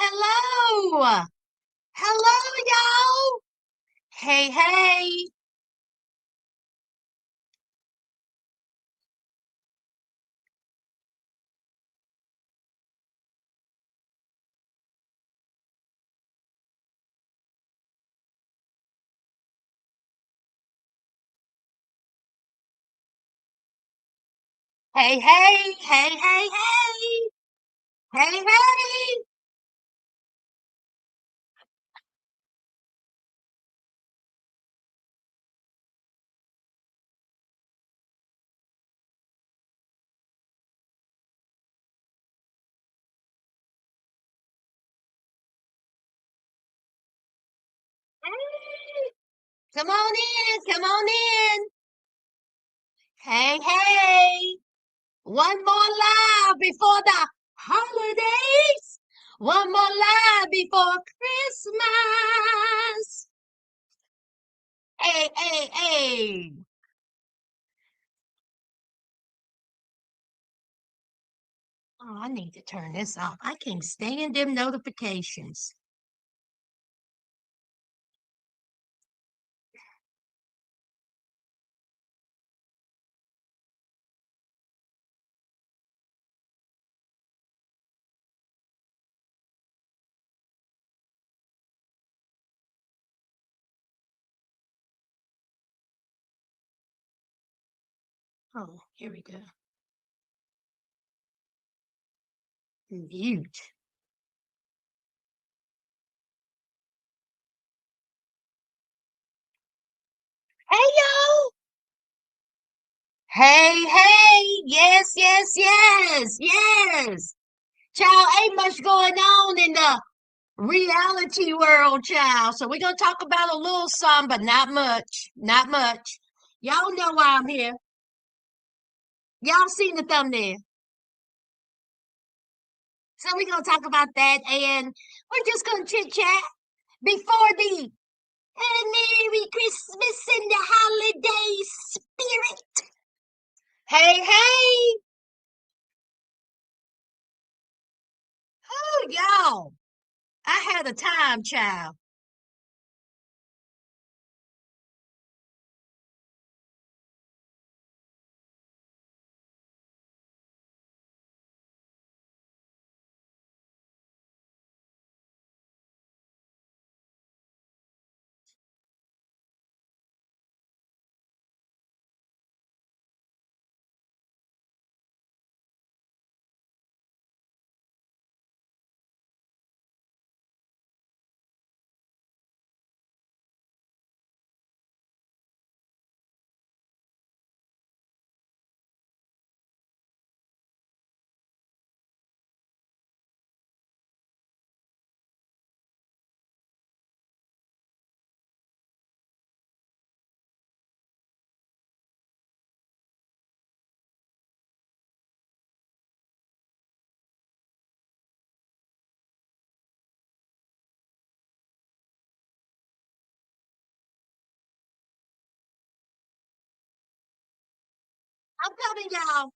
Hello. Hello, y'all. Hey, hey. Hey, hey. Hey, hey, hey. Hey, hey. Hey. Come on in. Come on in. Hey, hey. One more live before the holidays. One more live before Christmas. Hey, hey, hey. Oh, I need to turn this off. I can't stand them notifications. Oh, here we go. Mute. Hey, yo. Hey, hey. Yes, yes, yes, yes. Child, ain't much going on in the reality world, child. So we're going to talk about a little some, but not much. Not much. Y'all know why I'm here. Y'all seen the thumbnail. So we're going to talk about that. And we're just going to chit chat before the Merry Christmas and the holiday spirit. Hey, hey. Oh, y'all. I had a time, child. I'm coming, y'all.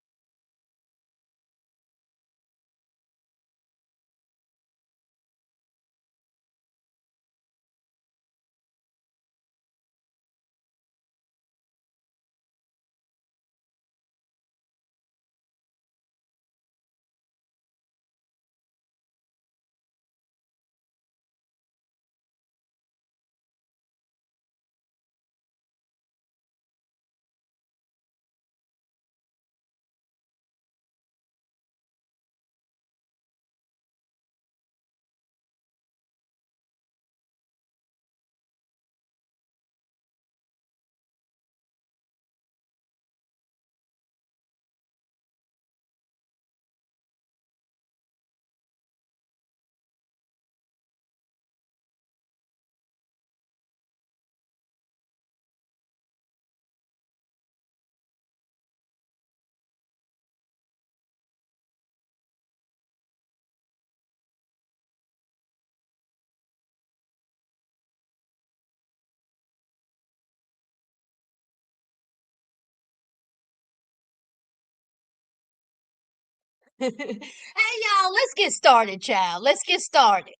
Hey, y'all, let's get started, child. Let's get started.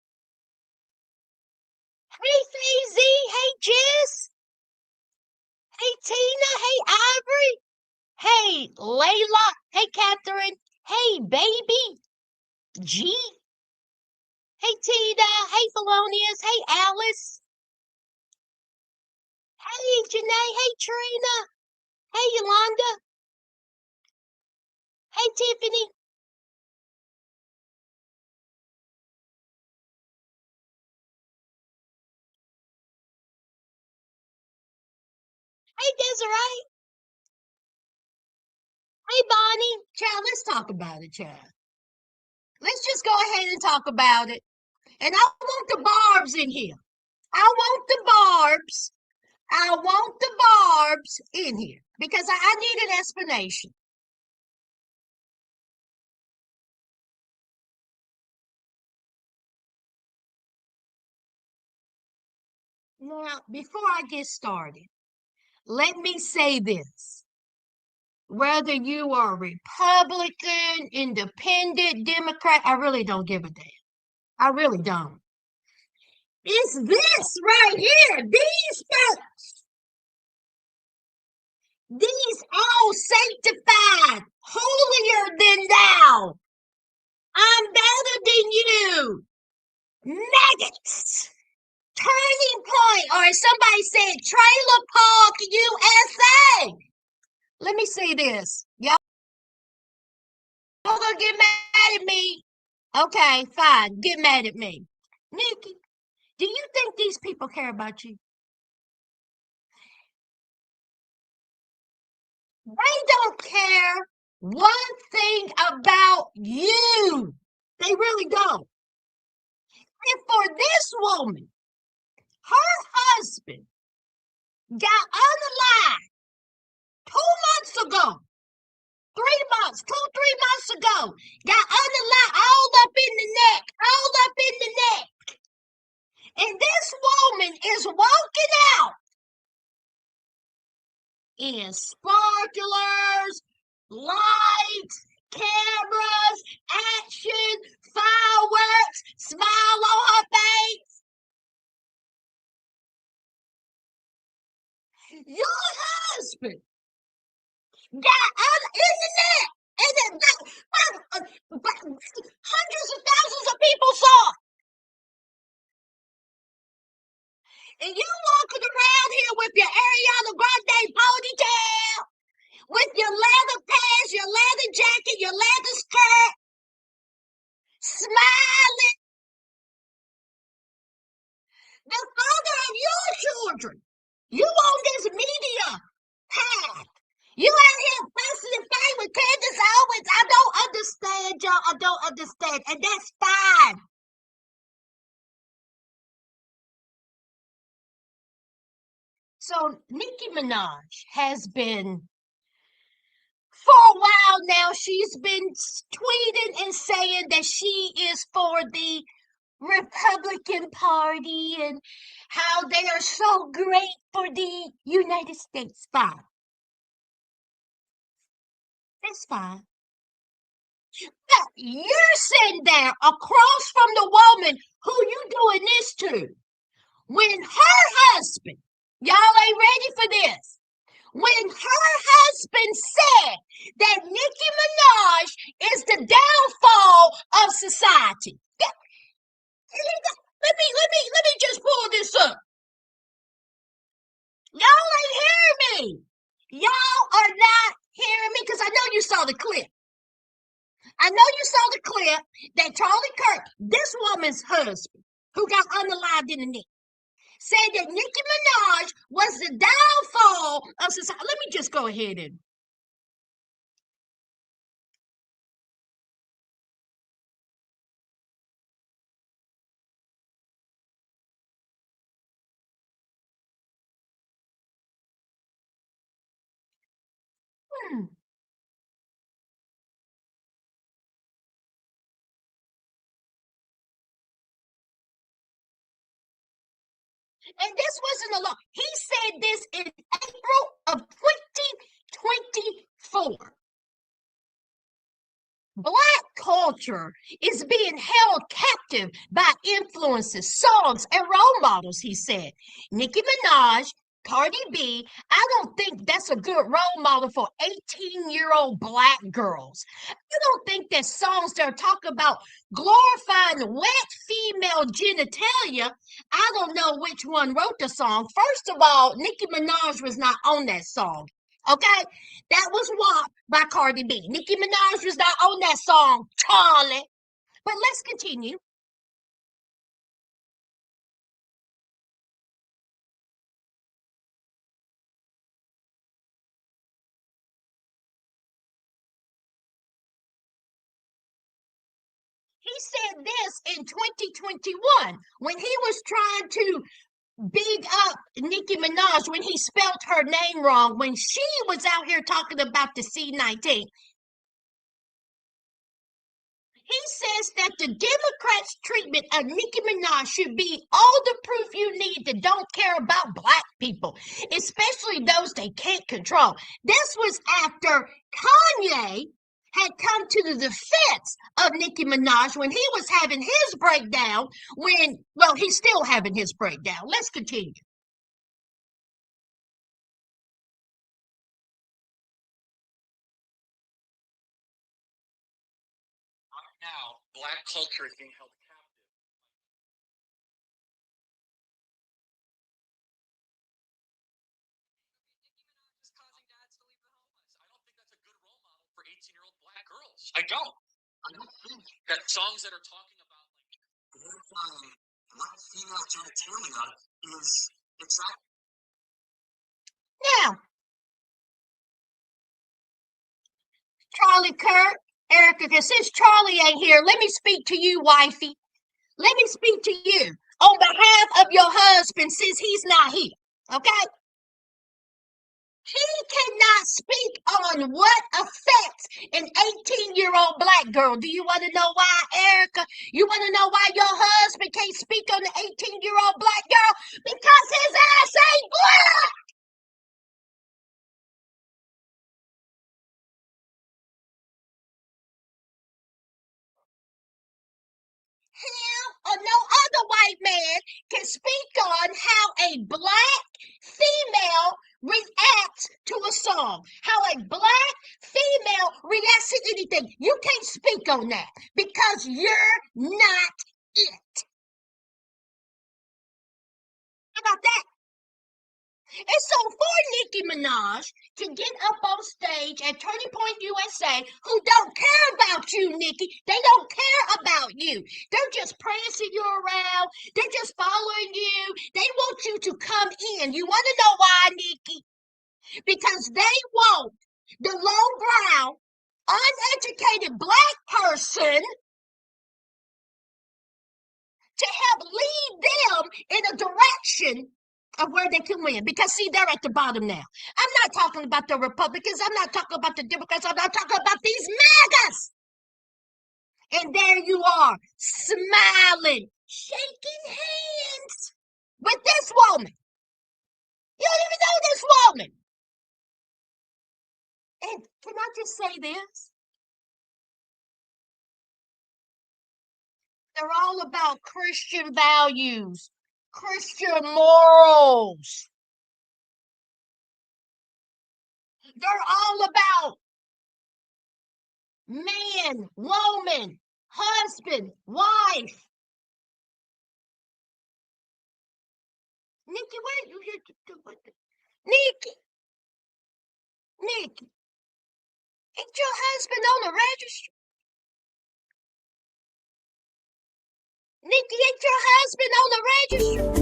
Hey, Fazy. Hey, Jess. Hey, Tina. Hey, Ivory. Hey, Layla. Hey, Catherine. Hey, Baby. G. Hey, Tina. Hey, Felonious. Hey, Alice. Hey, Janae. Hey, Trina. Hey, Yolanda. Hey, Tiffany. Hey, Desiree. Hey, Bonnie. Child, let's talk about it, child. Let's just go ahead and talk about it. And I want the barbs in here. I want the barbs. I want the barbs in here because I need an explanation. Now, before I get started, let me say this. Whether you are Republican, Independent, Democrat, I really don't give a damn. I really don't. It's this right here. These folks, these all sanctified, holier than thou. I'm better than you. Nuggets. Turning Point, or as somebody said, Trailer Park USA. Let me say this. Y'all gonna get mad at me. Okay, fine. Get mad at me. Nikki, do you think these people care about you? They don't care one thing about you. They really don't. And for this woman, her husband got unalived 2 months ago. 3 months, 2, 3 months ago, got unalived all up in the neck, all up in the neck. And this woman is walking out in sparklers, lights, cameras, action, fireworks, smile on her face. Your husband got in the net, and hundreds of thousands of people saw it. And you walking around here with your Ariana Grande ponytail, with your leather pants, your leather jacket, your leather skirt, smiling, the father of your children. You on this media path. You out here fussing and fighting with Candace Owens. I don't understand, y'all. I don't understand. And that's fine. So Nicki Minaj has been, for a while now, she's been tweeting and saying that she is for the Republican Party and how they are so great for the United States. Fine. That's fine. But you're sitting there across from the woman who you doing this to. When her husband, y'all ain't ready for this. When her husband said that Nicki Minaj is the downfall of society. Let me just pull this up. Y'all ain't hearing me. Y'all are not hearing me because I know you saw the clip. I know you saw the clip that Charlie Kirk, this woman's husband, who got unalived in the neck, said that Nicki Minaj was the downfall of society. Let me just go ahead and. Hmm. And this wasn't alone. He said this in April of 2024. Black culture is being held captive by influences, songs, and role models, he said. Nicki Minaj, Cardi B, I don't think that's a good role model for 18-year-old black girls. I don't think that songs that are talking about glorifying wet female genitalia, I don't know which one wrote the song. First of all, Nicki Minaj was not on that song. Okay? That was WAP by Cardi B. Nicki Minaj was not on that song, Charlie. But let's continue. He said this in 2021 when he was trying to big up Nicki Minaj when he spelled her name wrong, when she was out here talking about the C-19. He says that the Democrats' treatment of Nicki Minaj should be all the proof you need that don't care about black people, especially those they can't control. This was after Kanye had come to the defense of Nicki Minaj when he was having his breakdown well, he's still having his breakdown. Let's continue. Now, Charlie Kirk, Erica, since Charlie ain't here, let me speak to you, wifey. Let me speak to you on behalf of your husband since he's not here. Okay? He cannot speak on what affects an 18-year-old black girl. Do you want to know why, Erica? You want to know why your husband can't speak on the 18-year-old black girl? Because his ass ain't black. Him or no other white man can speak on how a black female reacts to a song, how a black female reacts to anything. You can't speak on that because you're not it. How about that? And so for Nicki Minaj to get up on stage at Turning Point USA, who don't care about you, Nicki, they don't care about you. They're just prancing you around. They're just following you. They want you to come in. You want to know why, Nicki? Because they want the low brow, uneducated black person to help lead them in a direction of where they can win. Because see, they're at the bottom now. I'm not talking about the Republicans. I'm not talking about the Democrats. I'm not talking about these MAGAs. And there you are, smiling, shaking hands with this woman. You don't even know this woman. And can I just say this? They're all about Christian values, Christian morals. They're all about man, woman, husband, wife. Nikki, where Nikki, Nikki, ain't your husband on the registry? Nikki, ain't your husband on the registry?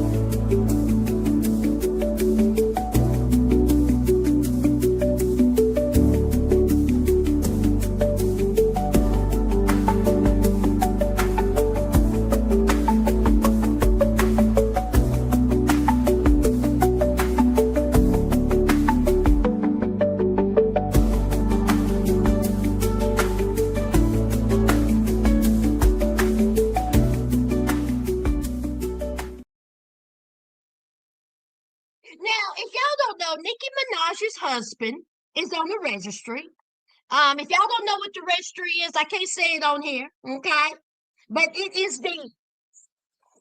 Now, if y'all don't know, Nicki Minaj's husband is on the registry. If y'all don't know what the registry is, I can't say it on here, okay? But it is the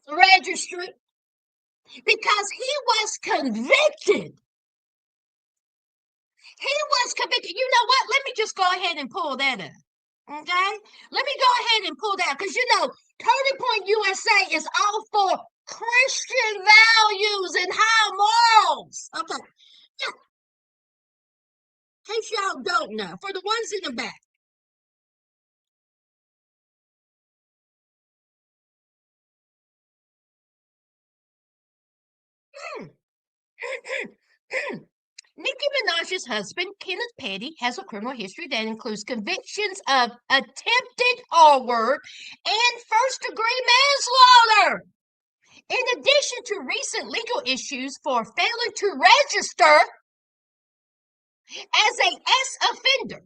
registry because he was convicted. He was convicted. You know what? Let me just go ahead and pull that up. Okay? Let me go ahead and pull that because Turning Point USA is all for Christian values and high morals. Okay. Yeah, in case y'all don't know, for the ones in the back. Nicki Minaj's husband, Kenneth Petty, has a criminal history that includes convictions of attempted R-word and first-degree manslaughter. In addition to recent legal issues for failing to register as a S offender.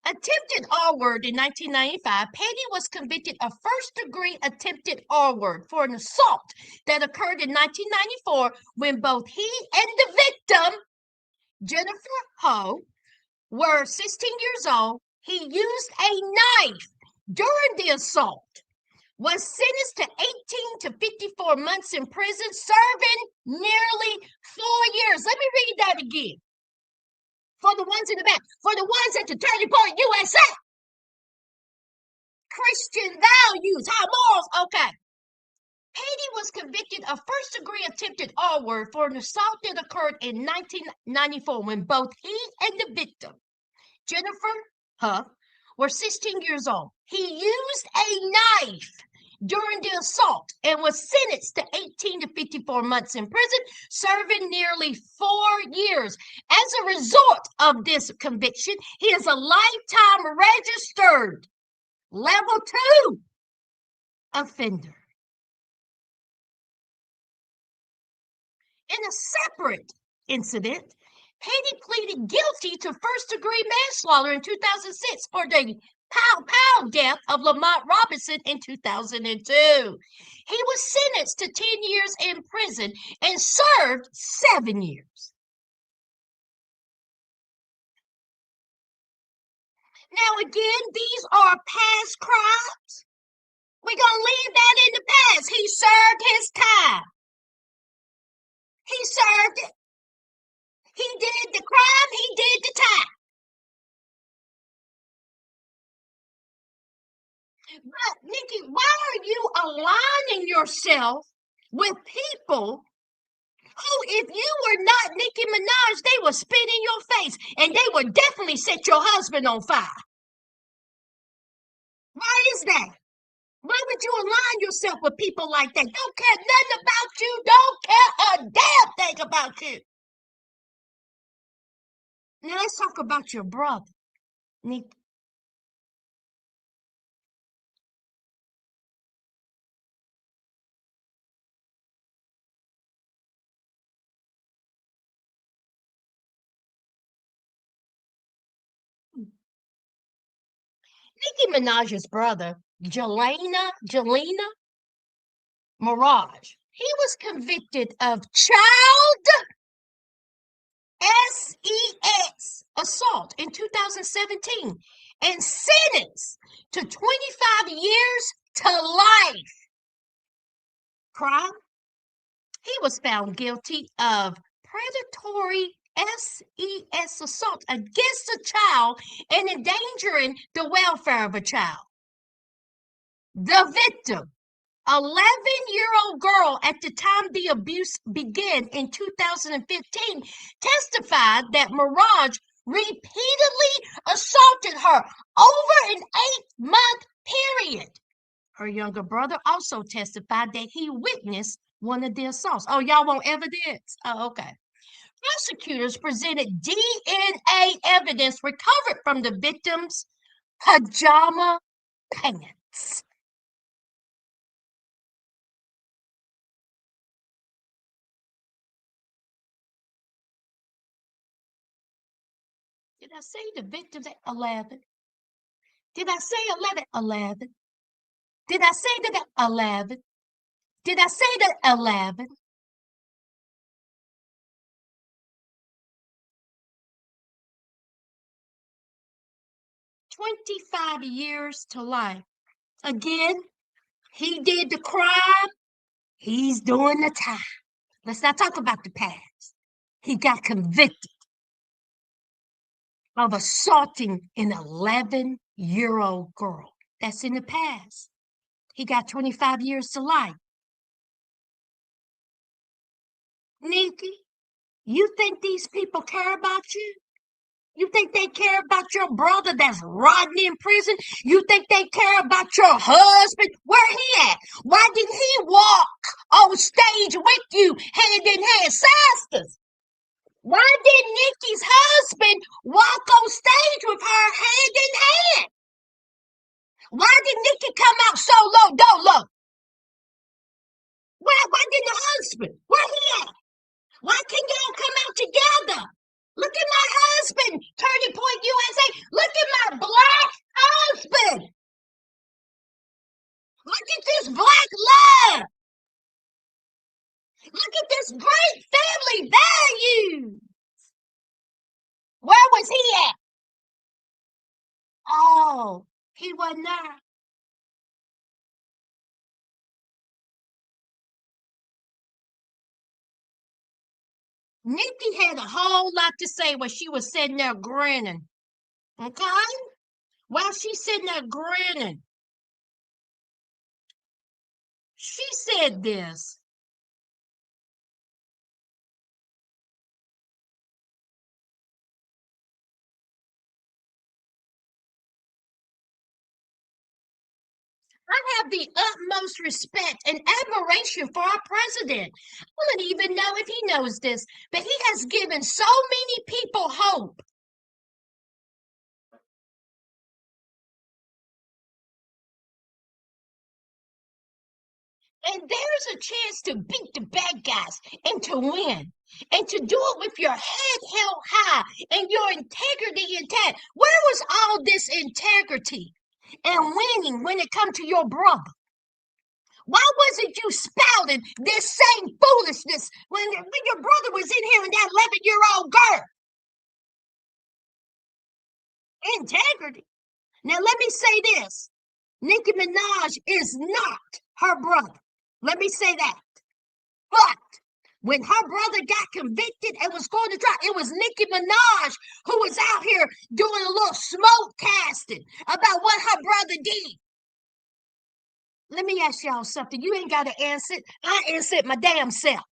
Attempted R-word in 1995, Petty was convicted of first-degree attempted R-word for an assault that occurred in 1994 when both he and the victim, Jennifer Ho, were 16 years old. He used a knife during the assault, was sentenced to 18 to 54 months in prison, serving nearly 4 years. Let me read that again. For the ones in the back, for the ones at the Turning Point USA. Christian values, high morals. Okay. Petty was convicted of first-degree attempted R-word for an assault that occurred in 1994 when both he and the victim, Jennifer Huff, were 16 years old. He used a knife during the assault and was sentenced to 18 to 54 months in prison, serving nearly 4 years. As a result of this conviction, he is a lifetime registered level 2 offender. In a separate incident, Petty pleaded guilty to first-degree manslaughter in 2006 for the pow death of Lamont Robinson in 2002. He was sentenced to 10 years in prison and served 7 years. Now, again, these are past crimes. We're going to leave that in the past. He served his time. He served it. He did the crime. He did the time. But Nikki, why are you aligning yourself with people who, if you were not Nicki Minaj, they would spit in your face and they would definitely set your husband on fire? Why is that? Why would you align yourself with people like that? Don't care nothing about you. Don't care a damn thing about you. Now let's talk about your brother, Nikki. Nicki Minaj's brother, Jelena Mirage. He was convicted of child sex assault in 2017 and sentenced to 25 years to life. Crime? He was found guilty of predatory SES assault against a child and endangering the welfare of a child. The victim, 11-year-old girl at the time the abuse began in 2015, testified that Mirage repeatedly assaulted her over an 8-month period. Her younger brother also testified that he witnessed one of the assaults. Oh, y'all want evidence? Oh, okay. Prosecutors presented DNA evidence recovered from the victim's pajama pants. Did I say the victim's at 11? Did I say 11? 11. Did I say that 11? Did I say that 11? 25 years to life. Again, he did the crime. He's doing the time. Let's not talk about the past. He got convicted of assaulting an 11-year-old girl. That's in the past. He got 25 years to life. Nikki, you think these people care about you? You think they care about your brother that's rotting in prison? You think they care about your husband? Where he at? Why didn't he walk on stage with you hand in hand? Sisters, why did Nikki's husband walk on stage with her hand in hand? Why did Nikki come out so low, dolo? Why didn't the husband? Where he at? Why can't y'all come out together? Look at my husband, Turning Point USA. Look at my black husband. Look at this black love. Look at this great family value. Where was he at? Oh, he wasn't there. Nikki had a whole lot to say when she was sitting there grinning. Okay? While she's sitting there grinning, she said this. I have the utmost respect and admiration for our president. I don't even know if he knows this, but he has given so many people hope. And there's a chance to beat the bad guys and to win. And to do it with your head held high and your integrity intact. Where was all this integrity and winning when it come to your brother? Why wasn't you spouting this same foolishness when your brother was in here and that 11-year-old girl? Integrity. Now let me say this. Nicki Minaj is not her brother. Let me say that. But when her brother got convicted and was going to trial, it was Nicki Minaj who was out here doing a little smoke casting about what her brother did. Let me ask y'all something. You ain't got to answer it. I answer it my damn self.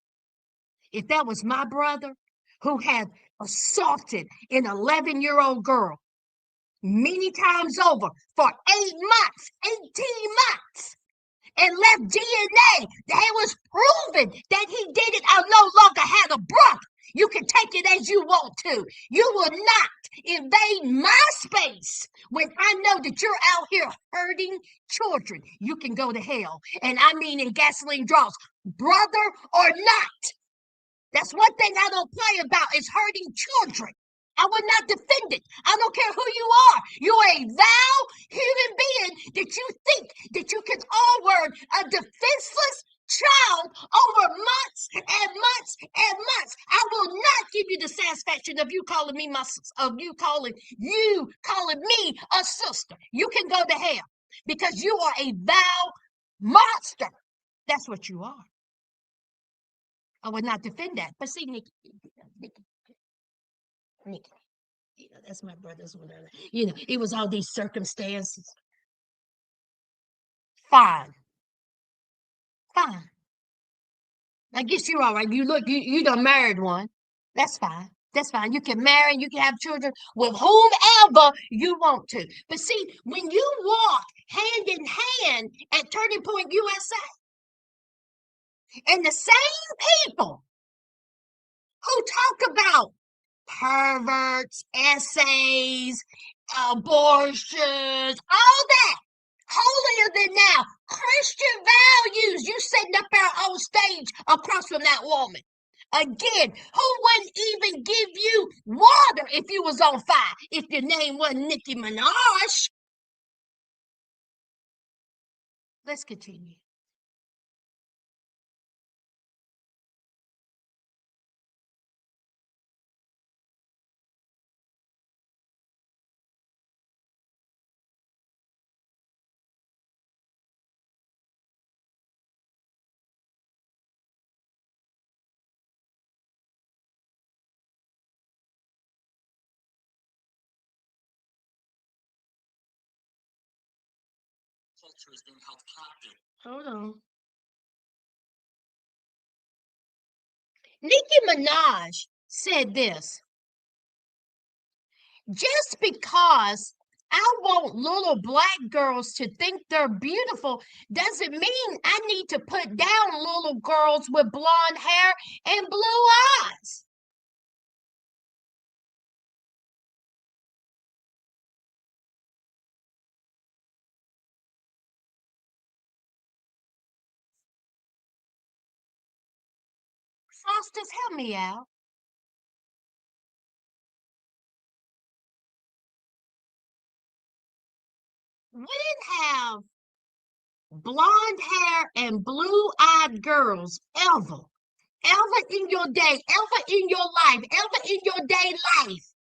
If that was my brother who had assaulted an 11-year-old girl many times over for 8 months, 18 months, and left DNA that was proven that he did it, I no longer had a brother. You can take it as you want to. You will not invade my space when I know that you're out here hurting children. You can go to hell. And I mean in gasoline draws, brother or not. That's one thing I don't play about is hurting children. I would not defend it. I don't care who you are. You're a vile human being that you think that you can overrun a defenseless child over months and months and months. I will not give you the satisfaction of you calling me calling me a sister. You can go to hell because you are a vile monster. That's what you are. I would not defend that. But see, Nikki, Nikki, Nikki, that's my brother's whatever. It was all these circumstances. Fine, fine. I guess you're all right. You done married one. That's fine. That's fine. You can marry, you can have children with whomever you want to. But see, when you walk hand in hand at Turning Point USA, and the same people who talk about perverts, essays, abortions, all that. Holier than now, Christian values. You sitting up there on stage across from that woman. Again, who wouldn't even give you water if you was on fire? If your name wasn't Nicki Minaj. Let's continue. Hold on. Nicki Minaj said this: just because I want little black girls to think they're beautiful doesn't mean I need to put down little girls with blonde hair and blue eyes. Fosters, help me out. We didn't have blonde hair and blue-eyed girls ever in your day, ever in your life, ever in your day life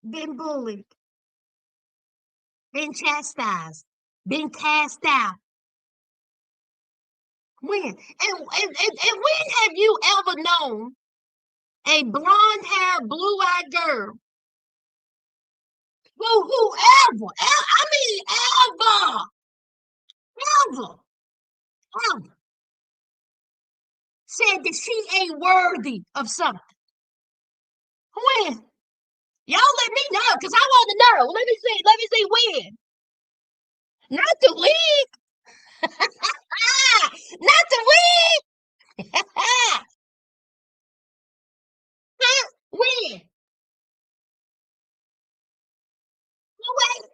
been bullied, been chastised, been cast out. When? And when have you ever known a blonde haired, blue eyed girl whoever, I mean, ever, ever said that she ain't worthy of something? When? Y'all let me know, because I want to know. Let me see when. Not the week. Not the week. Huh? When? No way.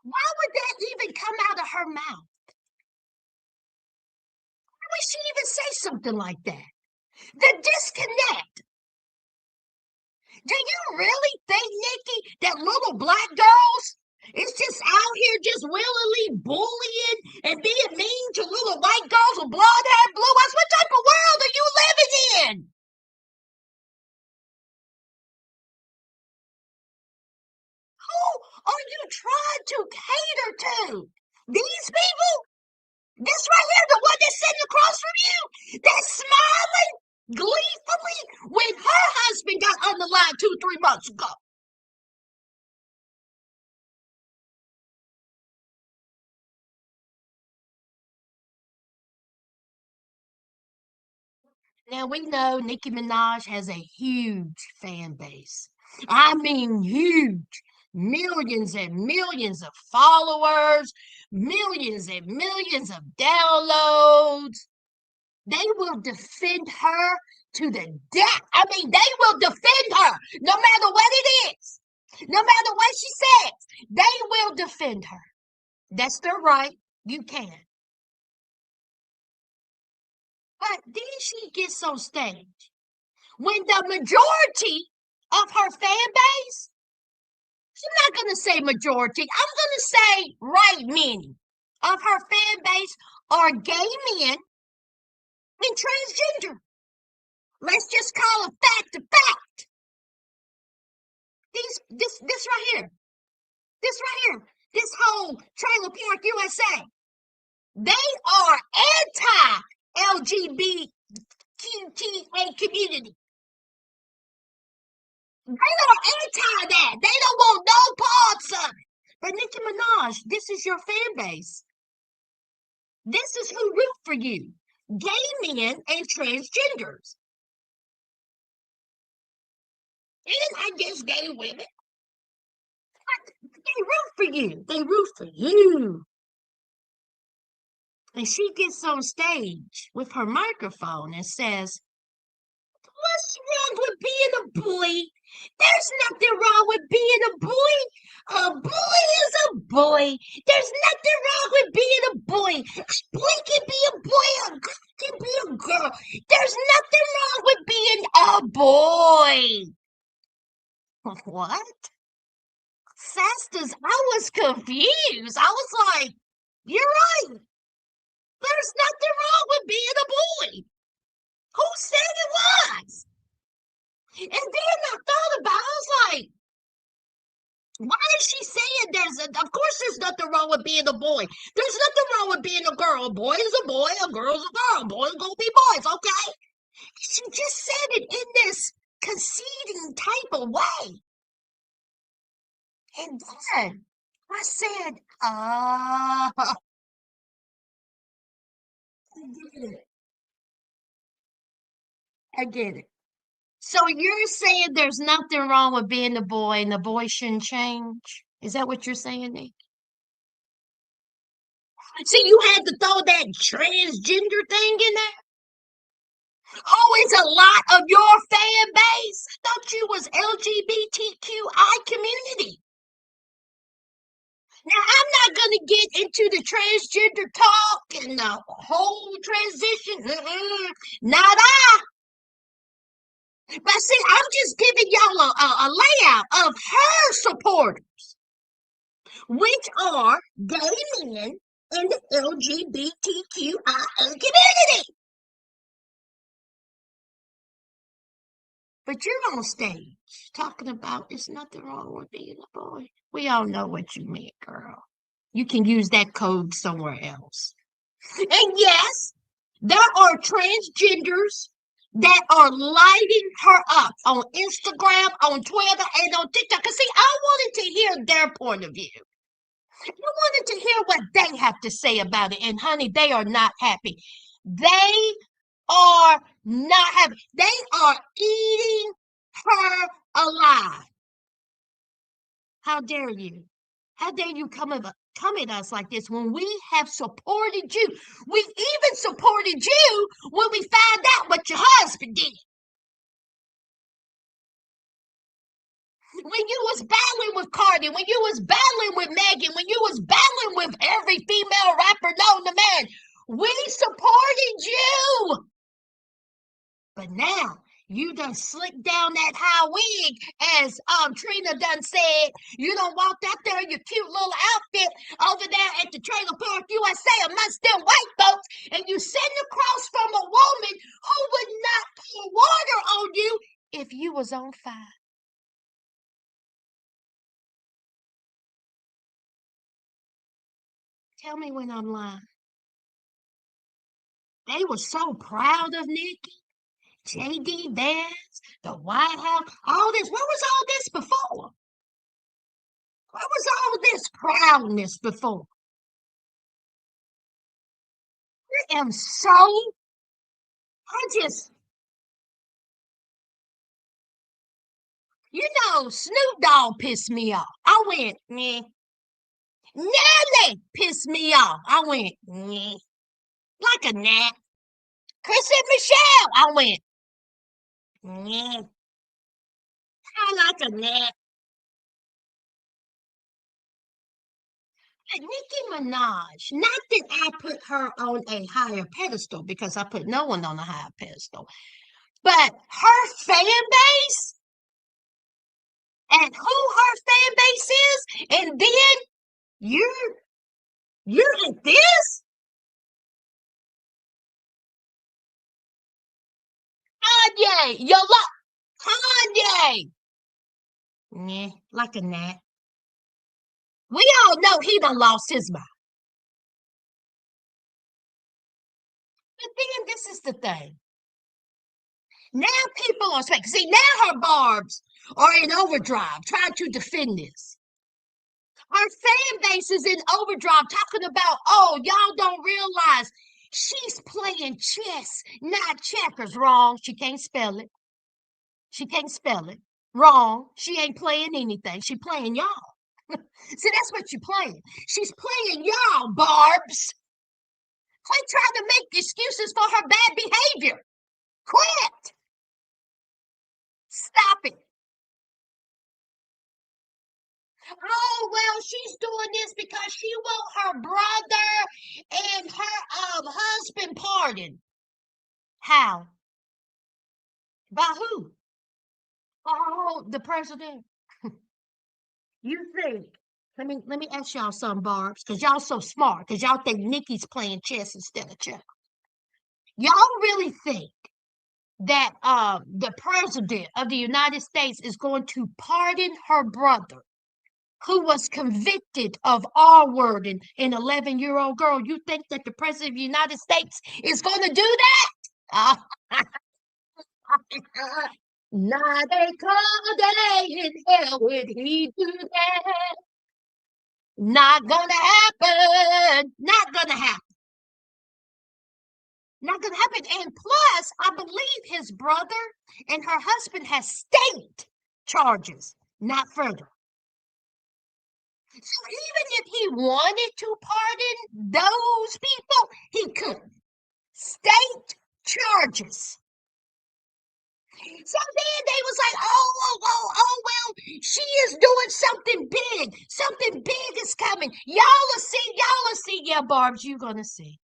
Why would that even come out of her mouth? Why would she even say something like that? The disconnect. Do you really think, Nikki, that little black girls is just out here just willingly bullying and being mean to little white girls with blonde hair, blue eyes? What type of world are you living in? Who are you trying to cater to? These people? This right here, the one that's sitting across from you, that's smiling gleefully when her husband got on the line 2, 3 months ago. Now we know Nicki Minaj has a huge fan base. I mean, huge. Millions and millions of followers, millions and millions of downloads. They will defend her to the death. I mean, they will defend her no matter what it is. No matter what she says, they will defend her. That's their right. You can. But then she gets on stage when the majority of her fan base, I'm not going to say majority, I'm going to say right many of her fan base are gay men and transgender. Let's just call a fact a fact. This right here, this right here, this whole Trailer Park USA, they are anti-LGBTQTA community. They are anti that. They don't want no parts of it. But Nicki Minaj, this is your fan base. This is who root for you. Gay men and transgenders. And I guess gay women. They root for you. They root for you. And she gets on stage with her microphone and says, what's wrong with being a boy? There's nothing wrong with being a boy. A boy is a boy. There's nothing wrong with being a boy. A boy can be a boy. A girl can be a girl. There's nothing wrong with being a boy. What? Festus, I was confused. I was like, you're right. There's nothing wrong with being a boy. Who said it was? And then I thought about it, I was like, why is she saying of course there's nothing wrong with being a boy. There's nothing wrong with being a girl. A boy is a boy, a girl's a girl. Boys gonna be boys, okay? She just said it in this conceding type of way. And then I said, I get it. I get it. So you're saying there's nothing wrong with being a boy and the boy shouldn't change? Is that what you're saying, Nick? See, you had to throw that transgender thing in there. Always a lot of your fan base. I thought you was LGBTQI community. Now I'm not gonna get into the transgender talk and the whole transition. Not I. But see, I'm just giving y'all a layout of her supporters, which are gay men in the LGBTQIA community. But you're on stage talking about there's nothing wrong with being a boy. We all know what you meant, girl. You can use that code somewhere else. And yes, there are transgenders that are lighting her up on Instagram, on Twitter, and on TikTok. Because, see, I wanted to hear their point of view. I wanted to hear what they have to say about it. And, honey, they are not happy. They are not happy. They are eating her alive. How dare you? How dare you come at us like this when we have supported you? We even supported you when we found out what your husband did. When you was battling with Cardi, when you was battling with Megan, when you was battling with every female rapper known to man, we supported you. But now you done slicked down that high wig, as Trina done said. You done walked out there in your cute little outfit over there at the Trailer Park USA amongst them white folks, and you sitting across from a woman who would not pour water on you if you was on fire. Tell me when I'm lying. They were so proud of Nikki, JD Vance, the White House, all this. Where was all this before? Where was all this proudness before? I am so, I just, Snoop Dogg pissed me off. I went, meh. Nelly pissed me off. I went, meh. Like a gnat. Chris and Michelle, I went, meh. I like a gnat. But Nicki Minaj, not that I put her on a higher pedestal because I put no one on a higher pedestal, but her fan base and who her fan base is, and then you're you're at this Kanye, you love Kanye. Yeah, like a gnat. We all know he done lost his mind. But then this is the thing. Now people are saying, see, now her barbs are in overdrive trying to defend this. Our fan base is in overdrive talking about, oh, y'all don't realize she's playing chess, not checkers. Wrong. She can't spell it. She can't spell it. Wrong. She ain't playing anything. She playing y'all. See, that's what you're playing. She's playing y'all, Barbs. Quit trying to make excuses for her bad behavior. Quit. Stop it. Oh, well, she's doing this because she want her brother and her husband pardoned. How? By who? Oh, the president. You think? Let me ask y'all some, Barbs, because y'all so smart, because y'all think Nikki's playing chess instead of chess. Y'all really think that the president of the United States is going to pardon her brother who was convicted of R word and an 11-year-old girl? You think that the president of the United States is going to do that? Not a cold day in hell would he do that. Not gonna happen. Not gonna happen. Not gonna happen. And plus, I believe his brother and her husband has state charges, not federal. So even if he wanted to pardon those people, he couldn't. State charges. So then they was like, well, she is doing something big. Something big is coming. Y'all will see, y'all will see. Yeah, Barb's, you gonna see.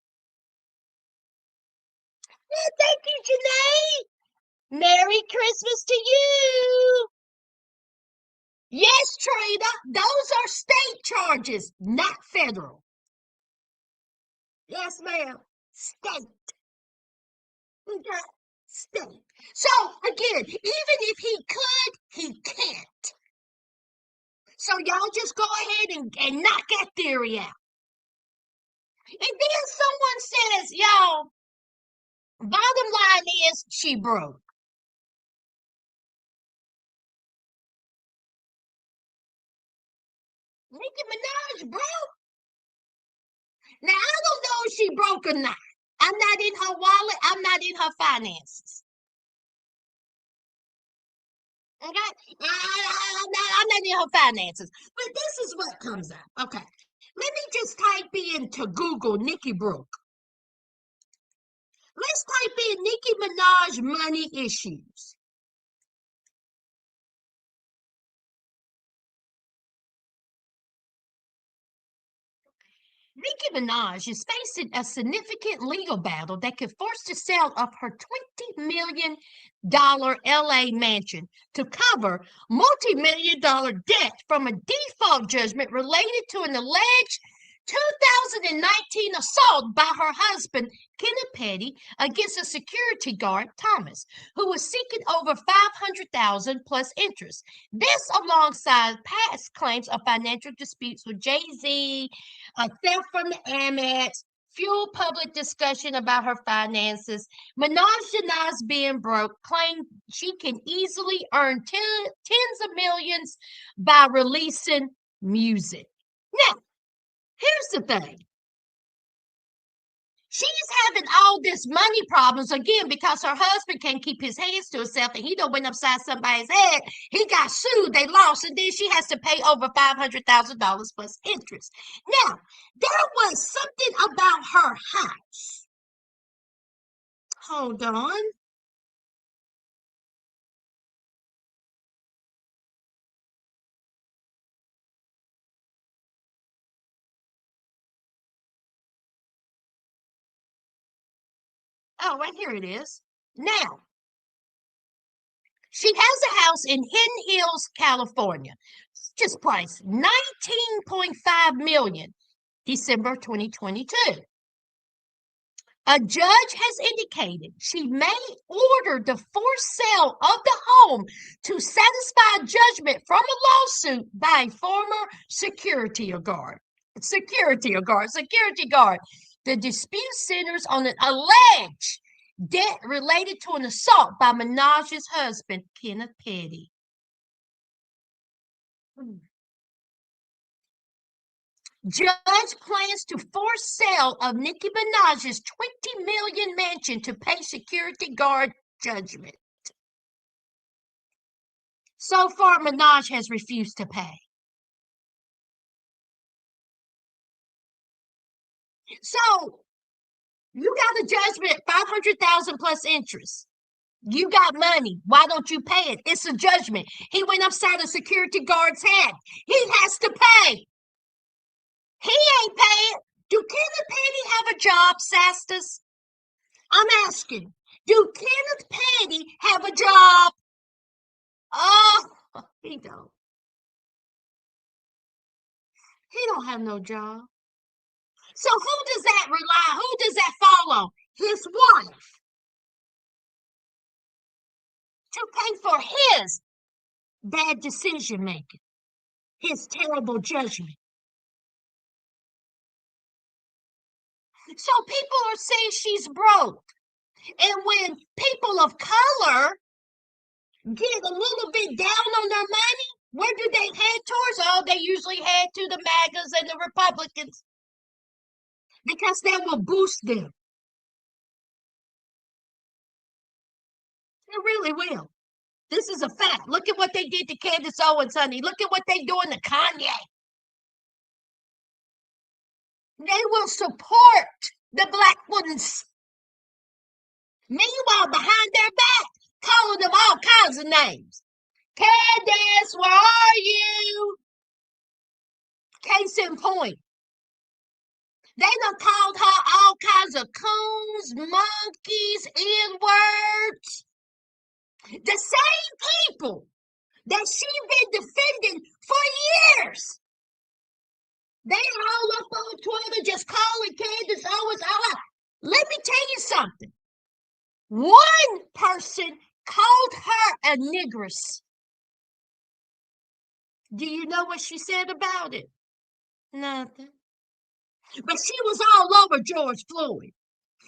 Yeah, thank you, Janae. Merry Christmas to you. Yes, Trina, those are state charges, not federal. Yes, ma'am. State. Okay. State. So again, even if he could, he can't. So y'all just go ahead and knock that theory out. And then someone says, y'all, bottom line is she broke. Nicki Minaj broke. Now I don't know if she broke or not. I'm not in her wallet. I'm not in her finances. Okay, I'm not in her finances. But this is what comes up. Okay, let me just type into Google Nikki broke. Let's type in Nicki Minaj money issues. Nicki Minaj is facing a significant legal battle that could force the sale of her $20 million LA mansion to cover multi-million dollar debt from a default judgment related to an alleged 2019 assault by her husband, Kenneth Petty, against a security guard, Thomas, who was seeking over $500,000 plus interest. This alongside past claims of financial disputes with Jay-Z, a theft from the Amex, fueled public discussion about her finances. Minaj denies being broke, claimed she can easily earn tens of millions by releasing music. Now, here's the thing. She's having all this money problems again because her husband can't keep his hands to himself and he don't went upside somebody's head. He got sued, they lost, and then she has to pay over $500,000 plus interest. Now, there was something about her house. Hold on. Oh, right here it is. Now, she has a house in Hidden Hills, California. Just price 19.5 million, December 2022. A judge has indicated she may order the forced sale of the home to satisfy judgment from a lawsuit by a former security guard. Security guard. The dispute centers on an alleged debt related to an assault by Minaj's husband, Kenneth Petty. Judge plans to force sale of Nicki Minaj's 20 million mansion to pay security guard judgment. So far, Minaj has refused to pay. So you got a judgment, 500,000 plus interest. You got money. Why don't you pay it? It's a judgment. He went upside a security guard's head. He has to pay. He ain't paying. Do Kenneth Petty have a job, Sastus? I'm asking. Do Kenneth Petty have a job? Oh, he don't. He don't have no job. So who does that rely? Who does that follow? His wife to pay for his bad decision making, his terrible judgment. So people are saying she's broke. And when people of color get a little bit down on their money, where do they head towards? Oh, they usually head to the MAGAs and the Republicans because that will boost them. It really will. This is a fact. Look at what they did to Candace Owens, honey. Look at what they doing to Kanye. They will support the black ones. Meanwhile, behind their back, calling them all kinds of names. Candace, where are you? Case in point. They done called her all kinds of coons, monkeys, N-words. The same people that she been defending for years. They all up on Twitter just calling Candace Owens all out. Let me tell you something. One person called her a negress. Do you know what she said about it? Nothing. But she was all over George Floyd.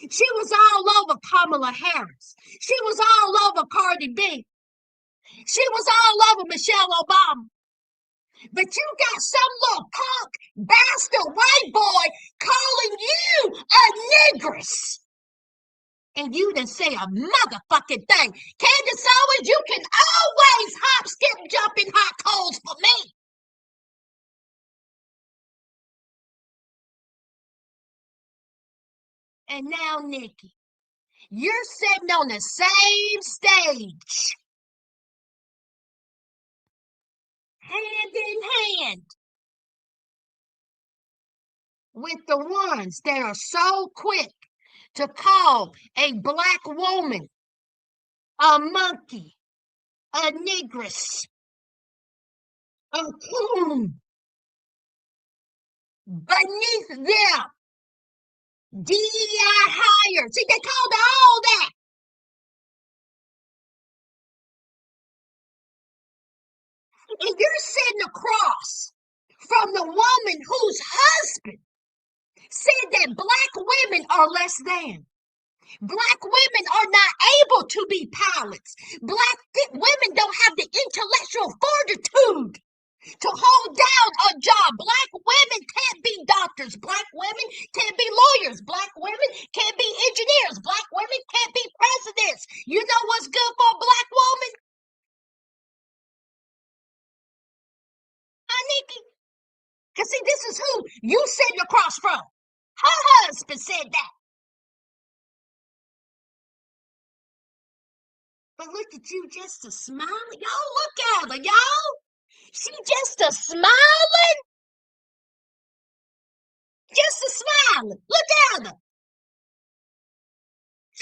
She was all over Kamala Harris. She was all over Cardi B. She was all over Michelle Obama. But you got some little punk bastard white boy calling you a negress. And you didn't say a motherfucking thing. Candace Owens, you can always hop, skip, jump in hot coals for me. And now, Nikki, you're sitting on the same stage, hand in hand, with the ones that are so quick to call a black woman a monkey, a negress, a coon. Beneath them, DEI hire. See, they called all that. And you're sitting across from the woman whose husband said that black women are less than. Black women are not able to be pilots. Black women don't have the intellectual fortitude to hold down a job. Black women can't be doctors. Black women can't be lawyers. Black women can't be engineers. Black women can't be presidents. You know what's good for a black woman? Nikki? Because see, this is who you sitting across from. Her husband said that. But look at you, just a smiling. Y'all look at her, y'all. She just a smiling, just a smiling. Look at her.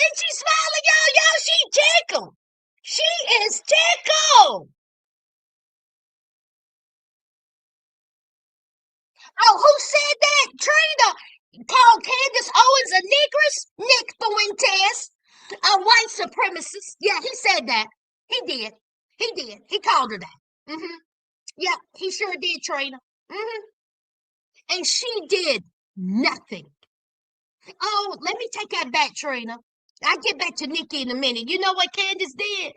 Ain't she smiling, y'all? Y'all, she tickled. She is tickled. Oh, who said that? Trina called Candace Owens a negress? Nick Fuentes, a white supremacist. Yeah, he said that. He did. He did. He called her that. Mm-hmm. Yeah, he sure did, Trina. Mm-hmm. And she did nothing. Oh, let me take that back, Trina. I'll get back to Nikki in a minute. You know what Candace did?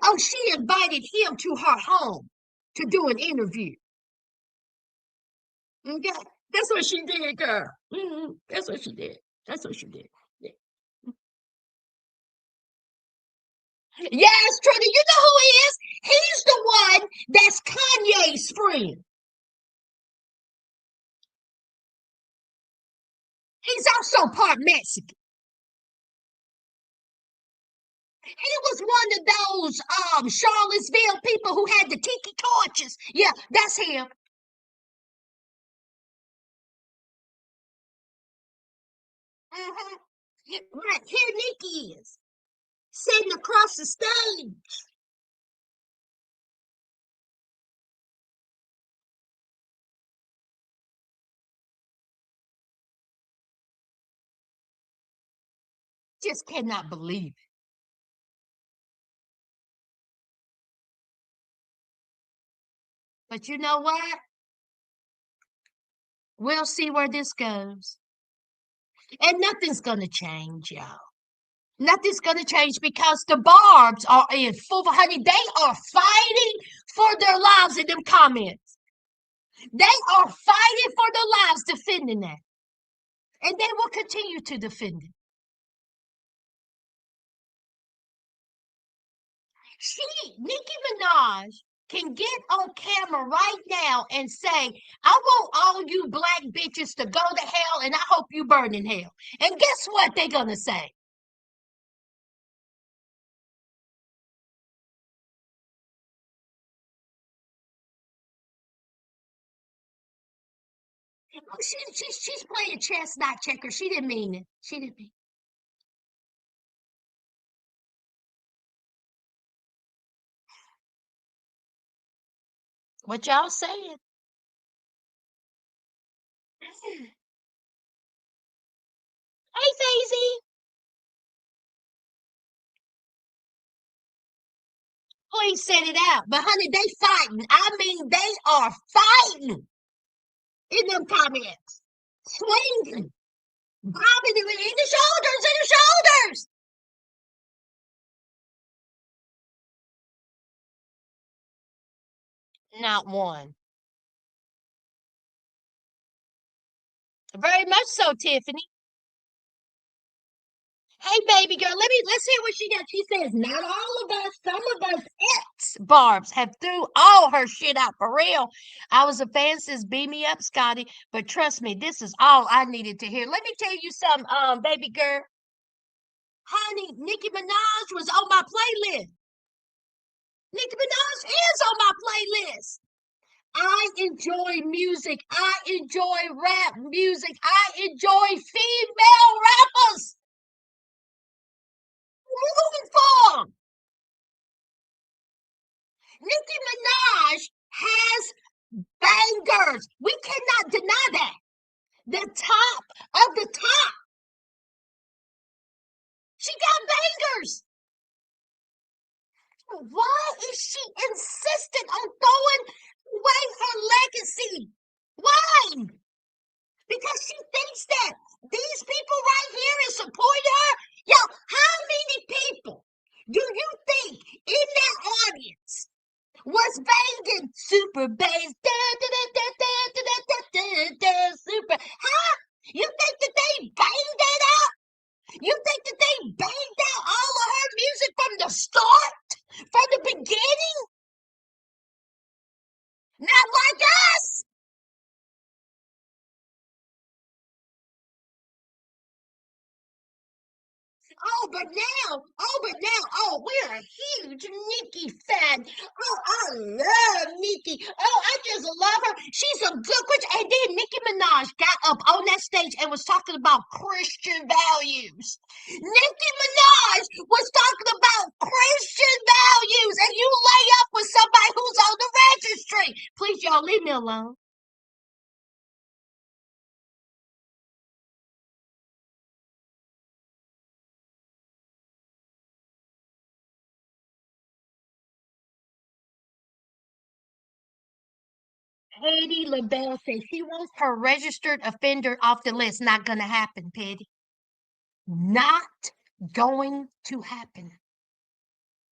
Oh, she invited him to her home to do an interview. Okay, that's what she did, girl. That's what she did. That's what she did. Yeah. Yes, Trina, you know who he is? He's the one that's Kanye's friend. He's also part Mexican. He was one of those Charlottesville people who had the tiki torches. Yeah, that's him. Hmm. Right here, Nikki is sitting across the stage. Just cannot believe it. But you know what? We'll see where this goes. And nothing's gonna change, y'all. Nothing's gonna change because the Barbs are in full, honey. They are fighting for their lives in them comments. They are fighting for their lives defending that. And they will continue to defend it. Nicki Minaj can get on camera right now and say, I want all you black bitches to go to hell and I hope you burn in hell. And guess what they're gonna say? Oh, she's playing chess, not checkers. She didn't mean it. She didn't mean what y'all saying. Hey, Faisy, please set it out. But honey, they fighting. I mean, they are fighting in them comments, swinging, bobbing in the shoulders, in the shoulders. Not one. Very much so, Tiffany. Hey, baby girl, let's hear what she got. She says, not all of us, some of us ex Barb's have threw all her shit out for real. I was a fan since Beat Me Up, Scotty, but trust me, this is all I needed to hear. Let me tell you something, baby girl. Honey, Nicki Minaj was on my playlist. Nicki Minaj is on my playlist. I enjoy music. I enjoy rap music. I enjoy female rappers. Moving forward. Nicki Minaj has bangers. We cannot deny that. The top of the top. She got bangers. Why is she insistent on throwing away her legacy? Why? Because she thinks that these people right here is supporting her. Yo, how many people do you think in that audience was banging super bass? Da, da, da, da, da, da, da, da, da, super. Huh? You think that they banged that out? You think that they banged out all of her music from the start? From the beginning? Not like us. We're a huge Nikki fan. Oh, I love Nikki. Oh, I just love her. She's a good Christian. And then Nicki Minaj got up on that stage and was talking about Christian values. Nicki Minaj was talking about Christian values, and you lay up with somebody who's on the registry. Please, y'all, leave me alone. Petty LaBelle says she wants her registered offender off the list. Not gonna happen, Petty. Not going to happen.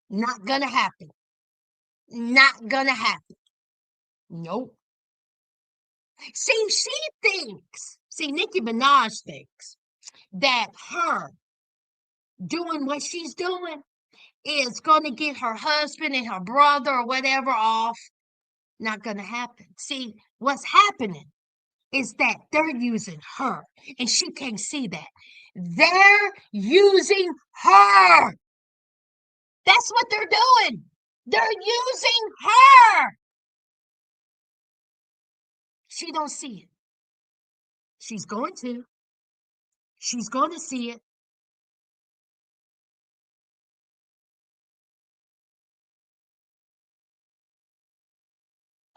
Not gonna happen. Not gonna happen. Nope. See, Nicki Minaj thinks that her doing what she's doing is gonna get her husband and her brother or whatever off. Not gonna happen. See, what's happening is that they're using her, and she can't see that. They're using her. That's what they're doing. They're using her. She don't see it. She's going to. She's going to see it.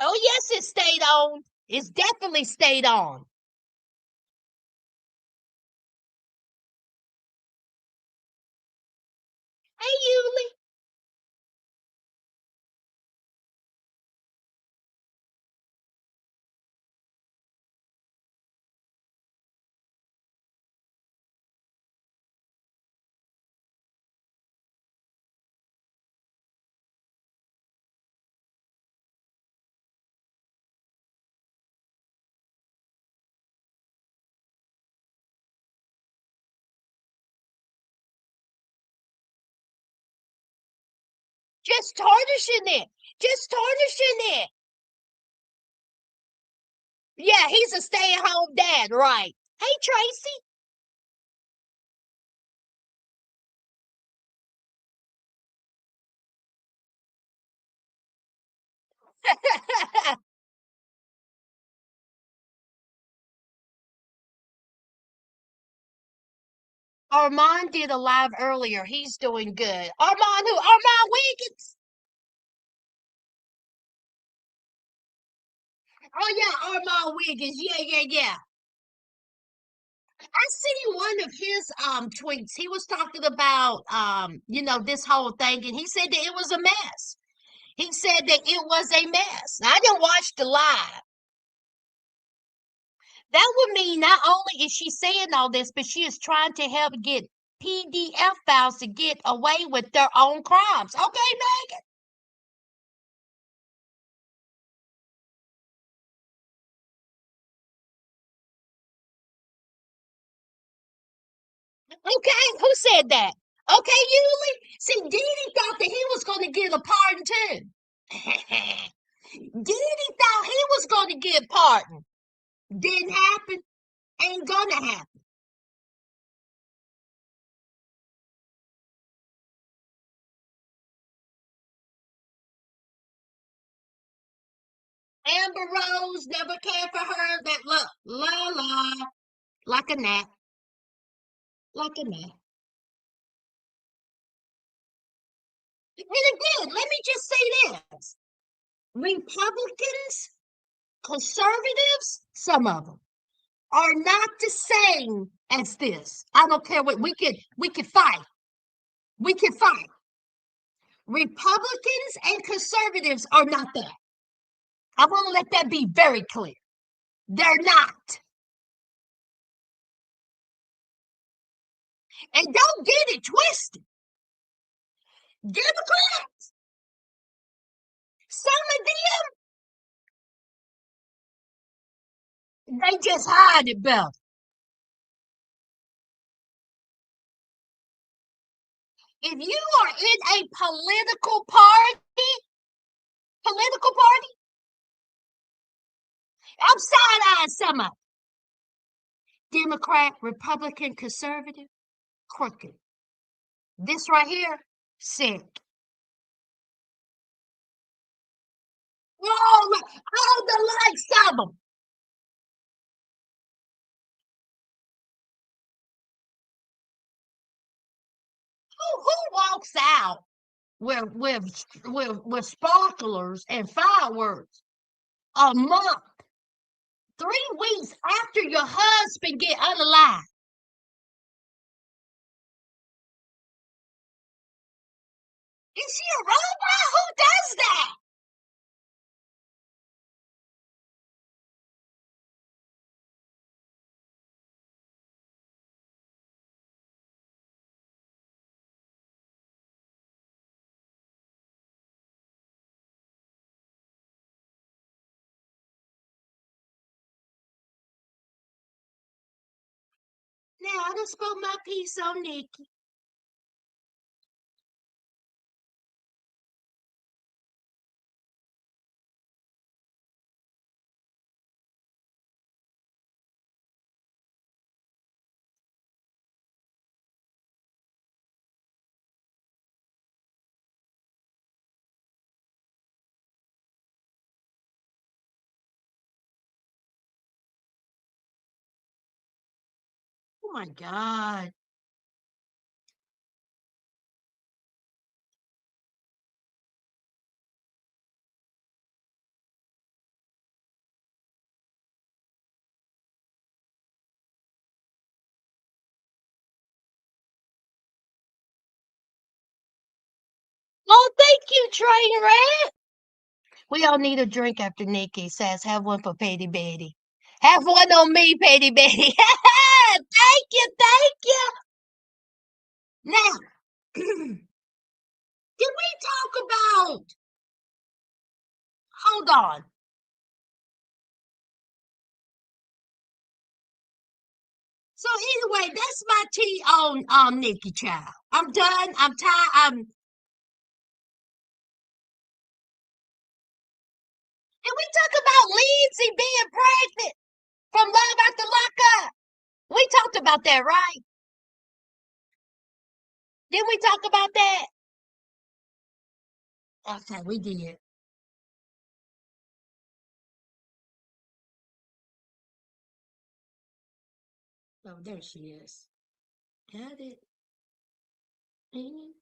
Oh, yes, it stayed on. It's definitely stayed on. Hey, Yuli. Just tarnishing it. Just tarnishing it. Yeah, he's a stay-at-home dad, right? Hey, Tracy. Armand did a live earlier. He's doing good. Armand who? Armand Wiggins. Oh yeah, Armand Wiggins. Yeah, yeah, yeah. I seen one of his tweets. He was talking about this whole thing, and he said that it was a mess. He said that it was a mess. I didn't watch the live. That would mean not only is she saying all this, but she is trying to help get PDF files to get away with their own crimes. Okay, Megan. Okay, who said that? Okay, Yuli. See, Didi thought that he was going to get a pardon too. Didi thought he was going to get pardoned. Didn't happen. Ain't gonna happen. Amber Rose never cared for her. That look, la la, like a gnat, like a gnat. And again, let me just say this: Republicans, conservatives, some of them are not the same as this. I don't care what we could fight. We can fight. Republicans and conservatives are not that. I want to let that be very clear. They're not. And don't get it twisted. Democrats, some of them, they just hide it better. If you are in a political party, I'm side-eyeing some of Democrat, Republican, conservative, crooked. This right here, sick. All the likes of them. Who walks out with sparklers and fireworks a month, 3 weeks after your husband get unalive? Is she a robot? Who does that? Now I done spoke my piece on Nikki. Oh my God. Oh, thank you, Train Rat. We all need a drink after Nikki says, have one for Petty Betty. Have one on me, Petty Betty. Thank you, thank you. Now, did we talk about, hold on. So anyway, that's my tea on Nikki Child. I'm done. I'm tired. Did we talk about Lindsay being pregnant from Love After Lockup? We talked about that, right? Didn't we talk about that? Okay, we did. Oh, there she is. Got it. Mhm.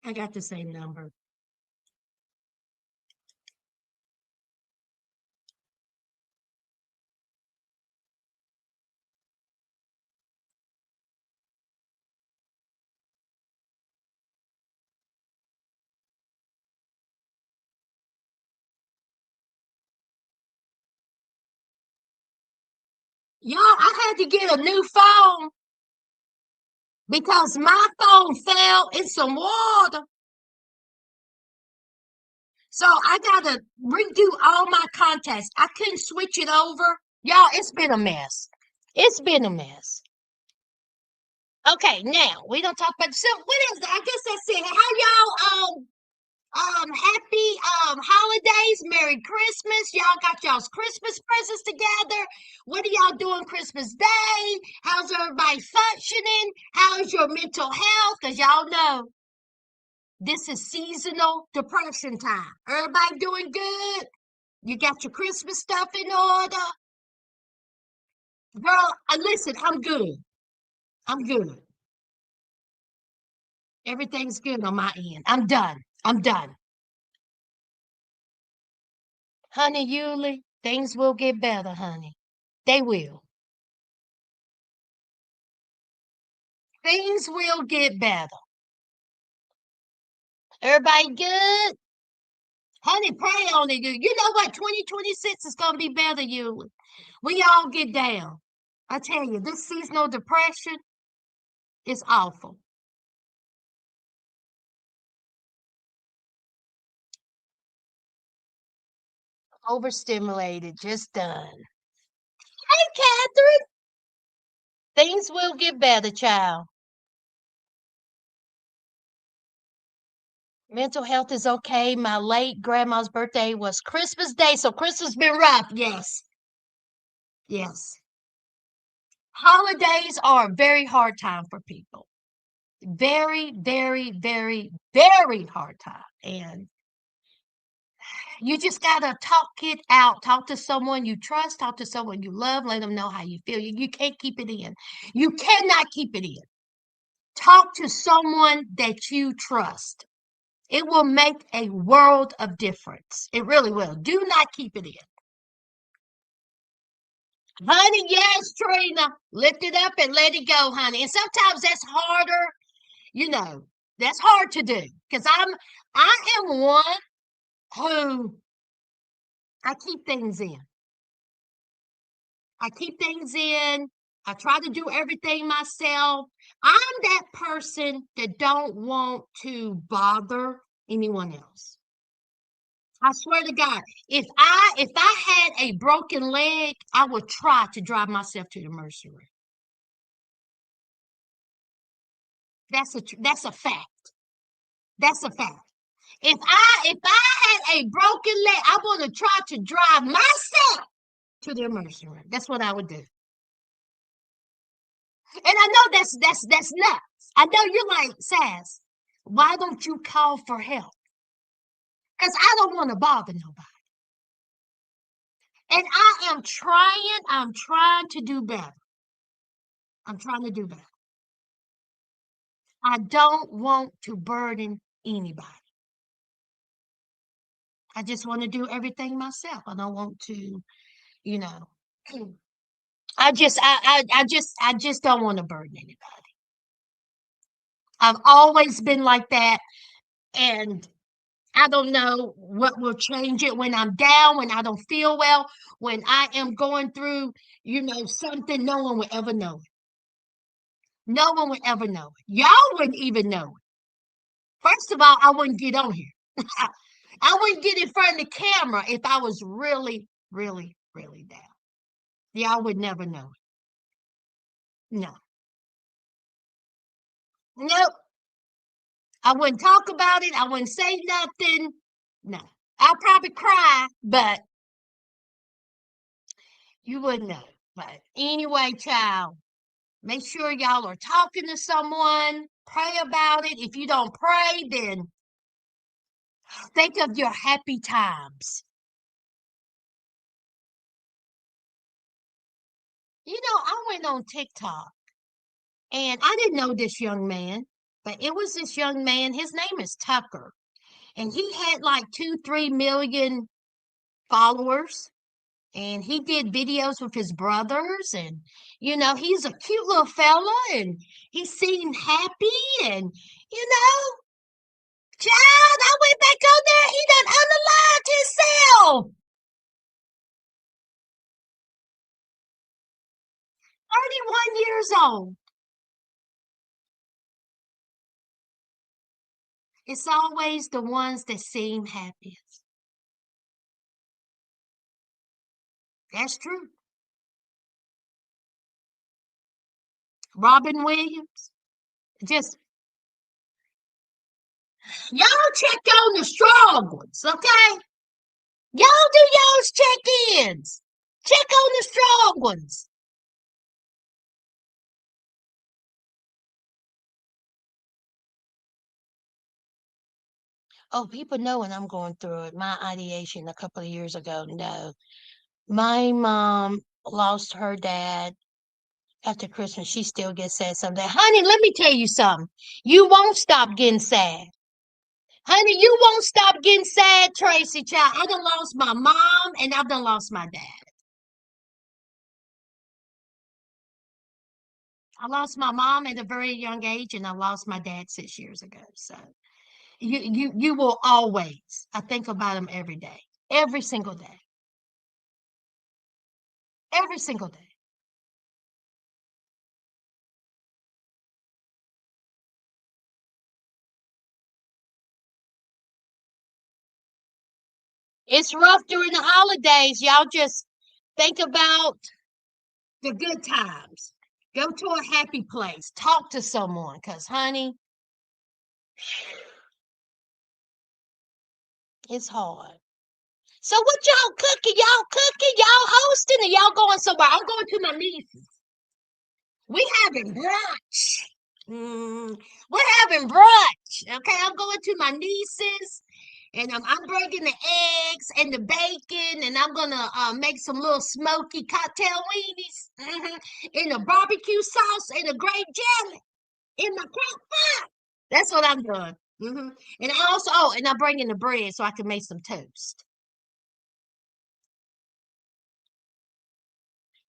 I got the same number. Y'all, I had to get a new phone because my phone fell in some water. So I gotta redo all my contacts. I couldn't switch it over. Y'all, it's been a mess. It's been a mess. Okay, now we don't talk about, so what is that? I guess that's it. How y'all happy holidays, Merry Christmas. Y'all got y'all's Christmas presents together. What are y'all doing Christmas Day? How's everybody functioning? How's your mental health? Because y'all know this is seasonal depression time. Everybody doing good? You got your Christmas stuff in order? Girl, listen, I'm good. I'm good. Everything's good on my end. I'm done. I'm done. Honey, Yuli, things will get better, honey. They will. Things will get better. Everybody good? Honey, pray on it. You know what? 2026 is going to be better, Yuli. We all get down. I tell you, this seasonal depression is awful. Overstimulated, just done. Hey, Catherine. Things will get better, child. Mental health is okay. My late grandma's birthday was Christmas Day, so Christmas been rough. Yes, yes. Holidays are a very hard time for people. Very, very, very, very hard time. And you just gotta talk it out. Talk to someone you trust, talk to someone you love, let them know how you feel. You can't keep it in. You cannot keep it in. Talk to someone that you trust. It will make a world of difference. It really will. Do not keep it in. Honey, yes, Trina. Lift it up and let it go, honey. And sometimes that's harder, you know, that's hard to do. Because I am one who I keep things in. I keep things in. I try to do everything myself. I'm that person that don't want to bother anyone else. I swear to God, if I had a broken leg, I would try to drive myself to the emergency room. That's a fact. That's a fact. If I had a broken leg, I want to try to drive myself to the emergency room. That's what I would do. And I know that's nuts. I know you're like, Sass, why don't you call for help? Because I don't want to bother nobody. And I'm trying to do better. I'm trying to do better. I don't want to burden anybody. I just want to do everything myself. I don't want to, you know, I just don't want to burden anybody. I've always been like that. And I don't know what will change it when I'm down, when I don't feel well, when I am going through, something no one will ever know it. No one would ever know it. Y'all wouldn't even know it. First of all, I wouldn't get on here. I wouldn't get in front of the camera if I was really, really, really down. Y'all would never know it. No. Nope. I wouldn't talk about it. I wouldn't say nothing. No. I'll probably cry, but you wouldn't know. But anyway, child, make sure y'all are talking to someone. Pray about it. If you don't pray, then think of your happy times. I went on TikTok and I didn't know this young man, but it was this young man. His name is Tucker, and he had like 2, 3 million followers. And he did videos with his brothers, and he's a cute little fella, and he seemed happy, and you know, child, I went back on there. He done unalived himself. 31 years old. It's always the ones that seem happiest. That's true. Robin Williams. Just y'all check on the strong ones, okay? Y'all do y'all's check-ins. Check on the strong ones. Oh, people know when I'm going through it. My ideation a couple of years ago, no. My mom lost her dad after Christmas. She still gets sad someday. Honey, let me tell you something. You won't stop getting sad. Honey, you won't stop getting sad, Tracy, child. I done lost my mom and I've done lost my dad. I lost my mom at a very young age and I lost my dad 6 years ago. So you will always, I think about him every day, every single day, every single day. It's rough during the holidays. Y'all just think about the good times. Go to a happy place. Talk to someone. Because, honey, it's hard. So, what y'all cooking? Y'all cooking? Y'all hosting? Or y'all going somewhere? I'm going to my niece's. We having brunch. We're having brunch. Okay, I'm going to my niece's. And I'm breaking the eggs and the bacon, and I'm gonna make some little smoky cocktail weenies in a barbecue sauce and a grape jelly in my crock pot. That's what I'm doing. And I also, and I'm bringing the bread so I can make some toast.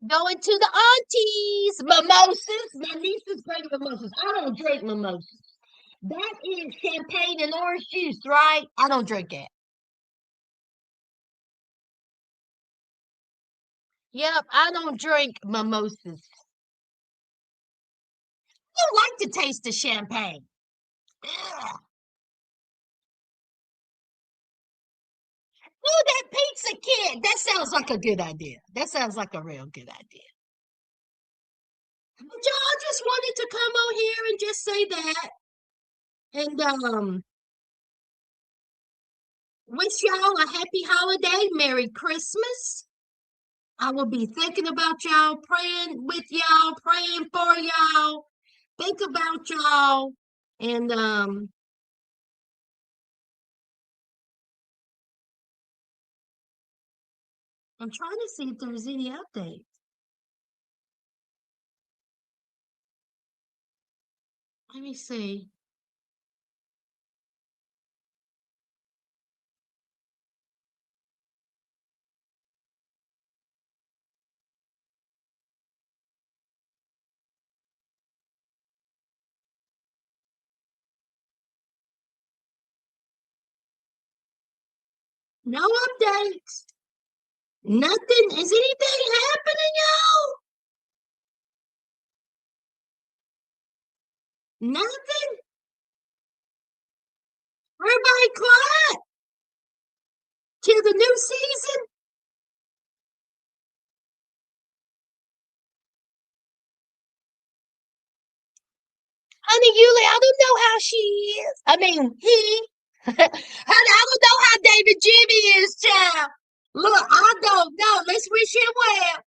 Going to the aunties, mimosas. My niece is bringing mimosas. I don't drink mimosas. That is champagne and orange juice, right? I don't drink it. Yep, I don't drink mimosas. I don't like the taste of champagne. Ugh. Oh, that pizza kid. That sounds like a good idea. That sounds like a real good idea. But y'all just wanted to come on here and just say that. And wish y'all a happy holiday. Merry Christmas. I will be thinking about y'all, praying with y'all, praying for y'all. Think about y'all. And I'm trying to see if there's any updates. Let me see. No updates. Nothing. Is anything happening, y'all? Nothing. Everybody quiet till the new season. Honey, Yuli, I don't know how she is. I mean, he. Honey, I don't know how David Jimmy is, child. Look, I don't know. Let's wish him well.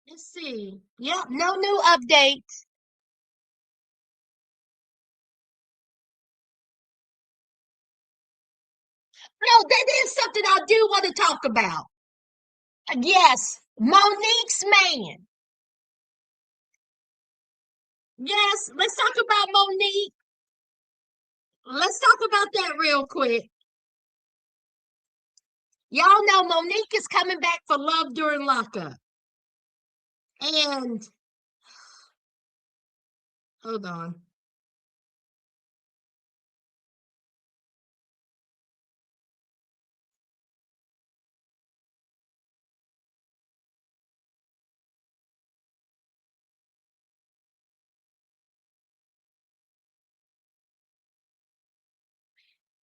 Let's see. Yep, no new updates. No, that is something I do want to talk about. Yes, Monique's man. Yes, let's talk about Monique. Let's talk about that real quick. Y'all know Monique is coming back for Love During Lockup. And hold on.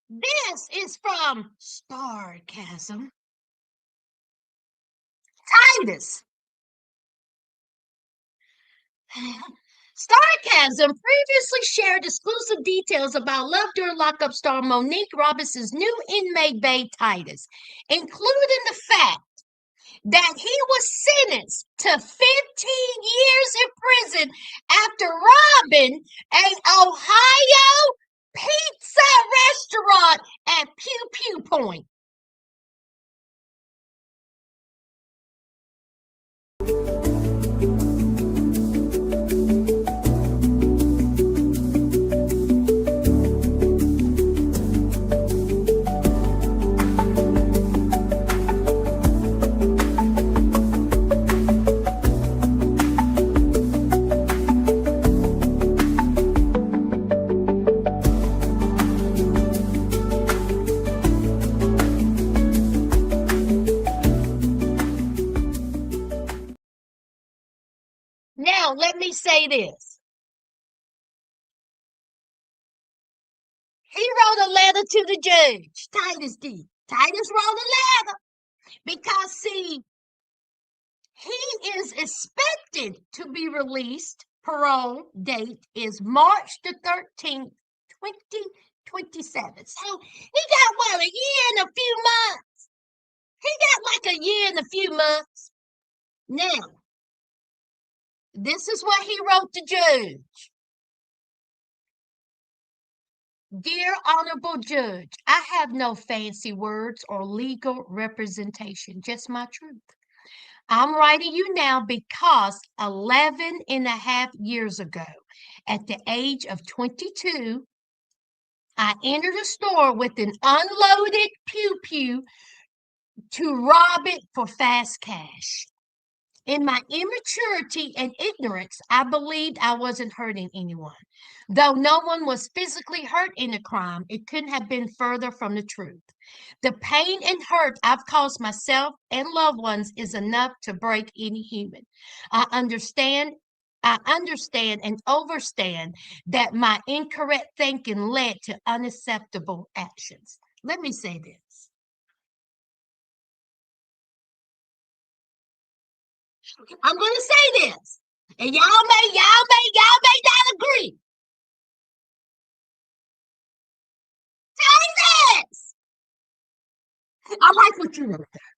This is from Starcasm. Titus. Starcasm previously shared exclusive details about Love During Lockup star Monique Robinson's new inmate bae Titus, including the fact that he was sentenced to 15 years in prison after robbing an Ohio pizza restaurant at Pew Pew Point. Now, let me say this. He wrote a letter to the judge, Titus did. Titus wrote a letter because, see, he is expected to be released. Parole date is March the 13th, 2027. So he got what, a year and a few months? He got like a year and a few months. Now, this is what he wrote the judge. Dear Honorable Judge, I have no fancy words or legal representation, just my truth. I'm writing you now because 11 and a half years ago, at the age of 22, I entered a store with an unloaded pew pew to rob it for fast cash. In my immaturity and ignorance, I believed I wasn't hurting anyone. Though no one was physically hurt in the crime, it couldn't have been further from the truth. The pain and hurt I've caused myself and loved ones is enough to break any human. I understand. I understand and overstand that my incorrect thinking led to unacceptable actions. Let me say this. I'm going to say this. And y'all may not agree. Yes, I like what you wrote there.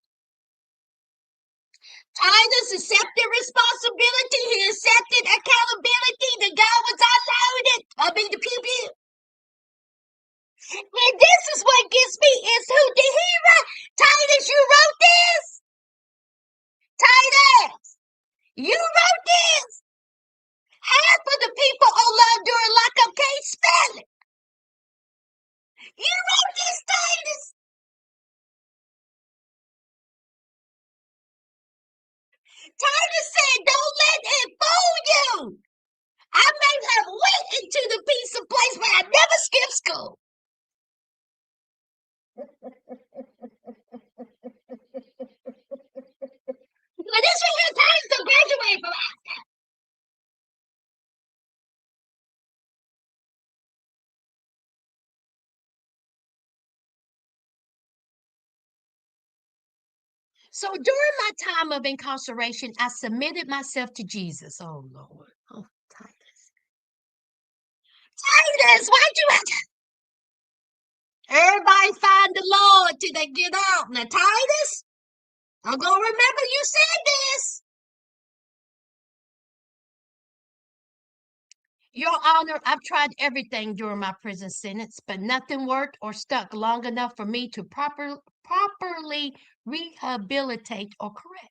Titus accepted responsibility. He accepted accountability. The guy was unloaded. I mean, the pew pew. And this is what gets me is who did he write? Titus, you wrote this? Titus, you wrote this? Half of the people on Love During Lockup can't spell it. You wrote this, Titus? Titus said, don't let it fool you. I may have went into the pizza place, but I never skipped school. away from us. So during my time of incarceration, I submitted myself to Jesus. Oh Lord. Oh, Titus. Titus, why'd you have to? Everybody find the Lord till they get out. Now, Titus, I'm gonna remember you said this. Your Honor, I've tried everything during my prison sentence, but nothing worked or stuck long enough for me to properly rehabilitate or correct.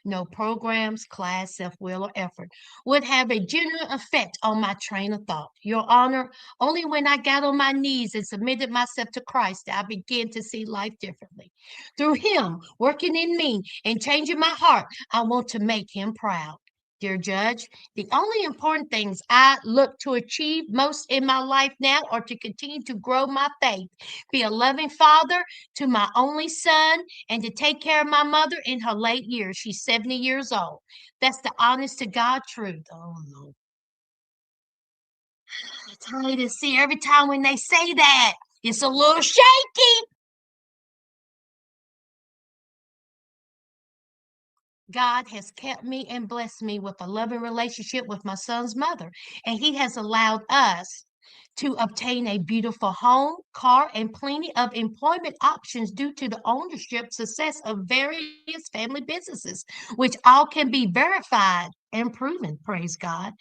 No programs, class, self-will, or effort would have a genuine effect on my train of thought. Your Honor, only when I got on my knees and submitted myself to Christ did I begin to see life differently. Through Him working in me and changing my heart, I want to make Him proud. Dear Judge, the only important things I look to achieve most in my life now are to continue to grow my faith, be a loving father to my only son, and to take care of my mother in her late years. She's 70 years old. That's the honest to God truth. Oh, no. I tell you to see every time when they say that, it's a little shaky. God has kept me and blessed me with a loving relationship with my son's mother, and He has allowed us to obtain a beautiful home, car, and plenty of employment options due to the ownership success of various family businesses, which all can be verified and proven. Praise God.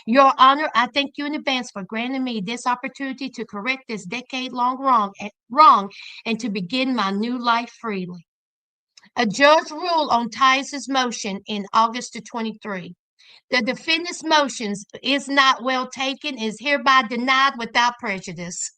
Your Honor, I thank you in advance for granting me this opportunity to correct this decade-long wrong and to begin my new life freely. A judge ruled on Tice's motion in August of 23. The defendant's motions is not well taken, is hereby denied without prejudice.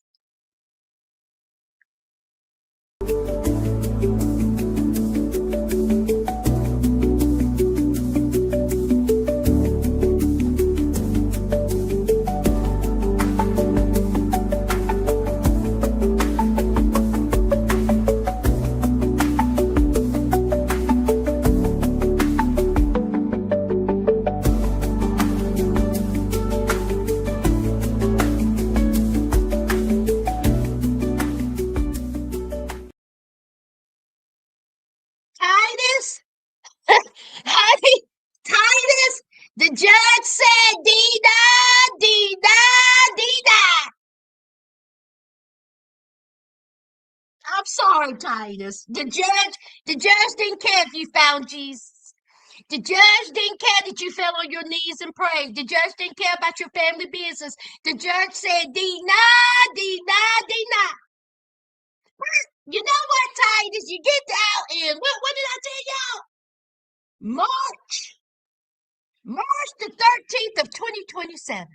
Titus, honey, Titus, the judge said dee-da, dee-da, dee-da. I'm sorry, Titus. The judge didn't care if you found Jesus. The judge didn't care that you fell on your knees and prayed. The judge didn't care about your family business. The judge said, dee-na, dee-na, dee-na. You know what, Titus? You get out in, what did I tell y'all? March the 13th of 2027.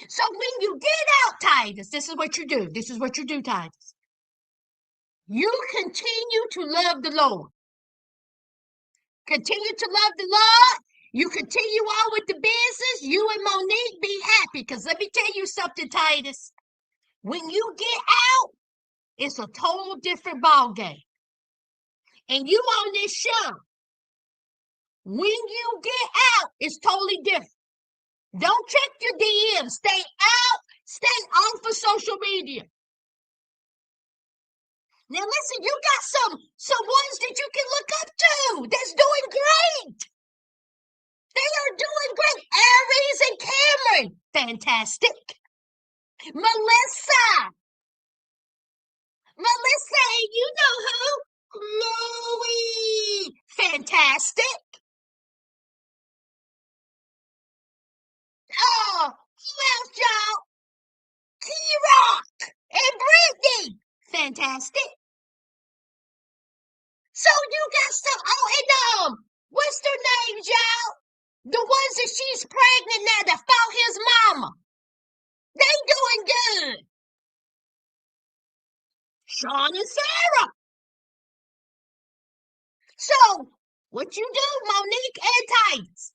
So when you get out, Titus, this is what you do. This is what you do, Titus. You continue to love the Lord. Continue to love the Lord. You continue on with the business. You and Monique be happy. Because let me tell you something, Titus. When you get out, it's a total different ball game. And you on this show. When you get out, it's totally different. Don't check your DMs. Stay out. Stay off of social media. Now listen, you got some ones that you can look up to that's doing great. They are doing great. Aries and Cameron, fantastic. Melissa, and you know who? Louie, fantastic. Oh, who else, y'all? T-Rock and Brittany, fantastic. So you got some. Oh, and what's their names, y'all? The ones that she's pregnant now that fought his mama. They doing good. Sean and Sarah. So what you do, Monique and Titus?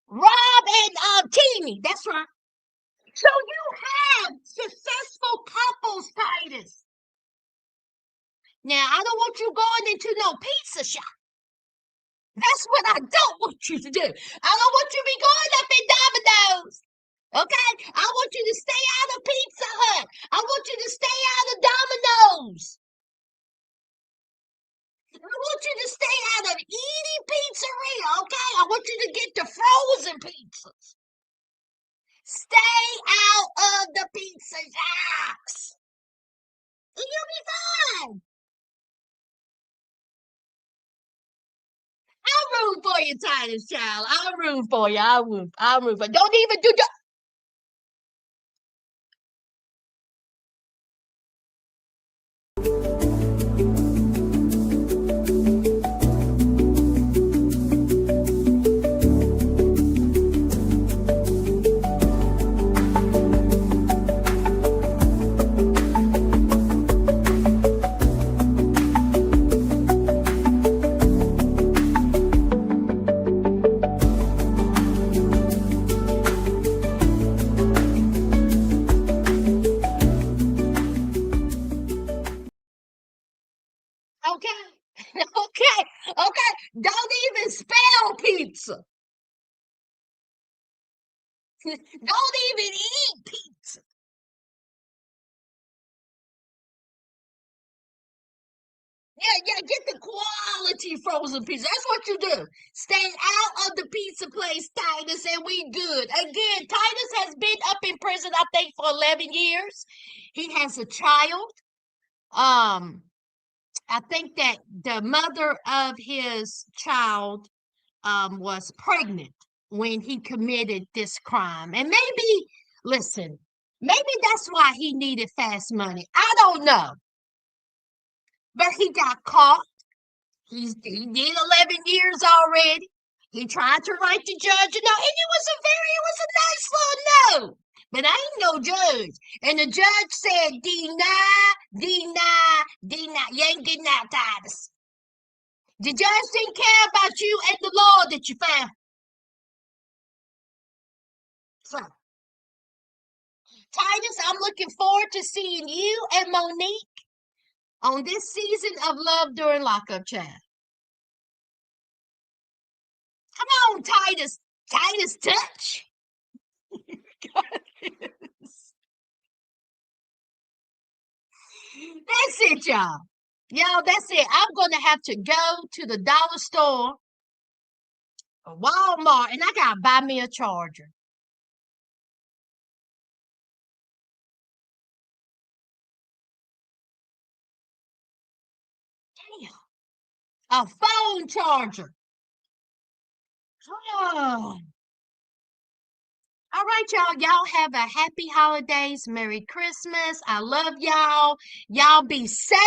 Rob and Teeny. That's right. So you have successful couples, Titus. Now I don't want you going into no pizza shop. That's what I don't want you to do. I don't want you to be going up in Domino's. Okay? I want you to stay out of Pizza Hut. I want you to stay out of Domino's. I want you to stay out of Edie Pizzeria, okay? I want you to get the frozen pizzas. Stay out of the pizza shops. And you'll be fine. I'll root for you, Titus Child. I'll root for you. I'll root for you. Don't even do that. Okay. Okay. Okay. Don't even spell pizza. Don't even eat pizza. Yeah, get the quality frozen pizza. That's what you do. Stay out of the pizza place, Titus, and we good. Again, Titus has been up in prison, I think, for 11 years. He has a child. Um, I think that the mother of his child was pregnant when he committed this crime. And maybe, listen, maybe that's why he needed fast money. I don't know. But he got caught. He did 11 years already. He tried to write the judge a note, and it was a nice little note. But I ain't no judge. And the judge said, deny, deny, deny. You ain't getting out, Titus. The judge didn't care about you and the law that you found. So, Titus, I'm looking forward to seeing you and Monique on this season of Love During Lockup, Child. Come on, Titus. Titus, touch. That's it, y'all. Y'all, that's it. I'm going to have to go to the dollar store or Walmart and I got to buy me a charger. Damn. A phone charger. Oh. All right, y'all. Y'all have a happy holidays. Merry Christmas. I love y'all. Y'all be safe.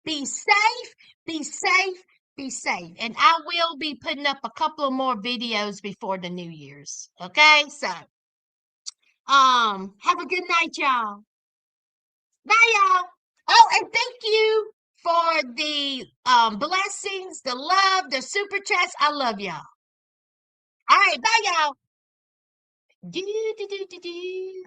Be safe. Be safe. Be safe. And I will be putting up a couple of more videos before the New Year's. Okay? So, have a good night, y'all. Bye, y'all. Oh, and thank you for the blessings, the love, the super chats. I love y'all. All right, bye, y'all. Do, do, do, do, do.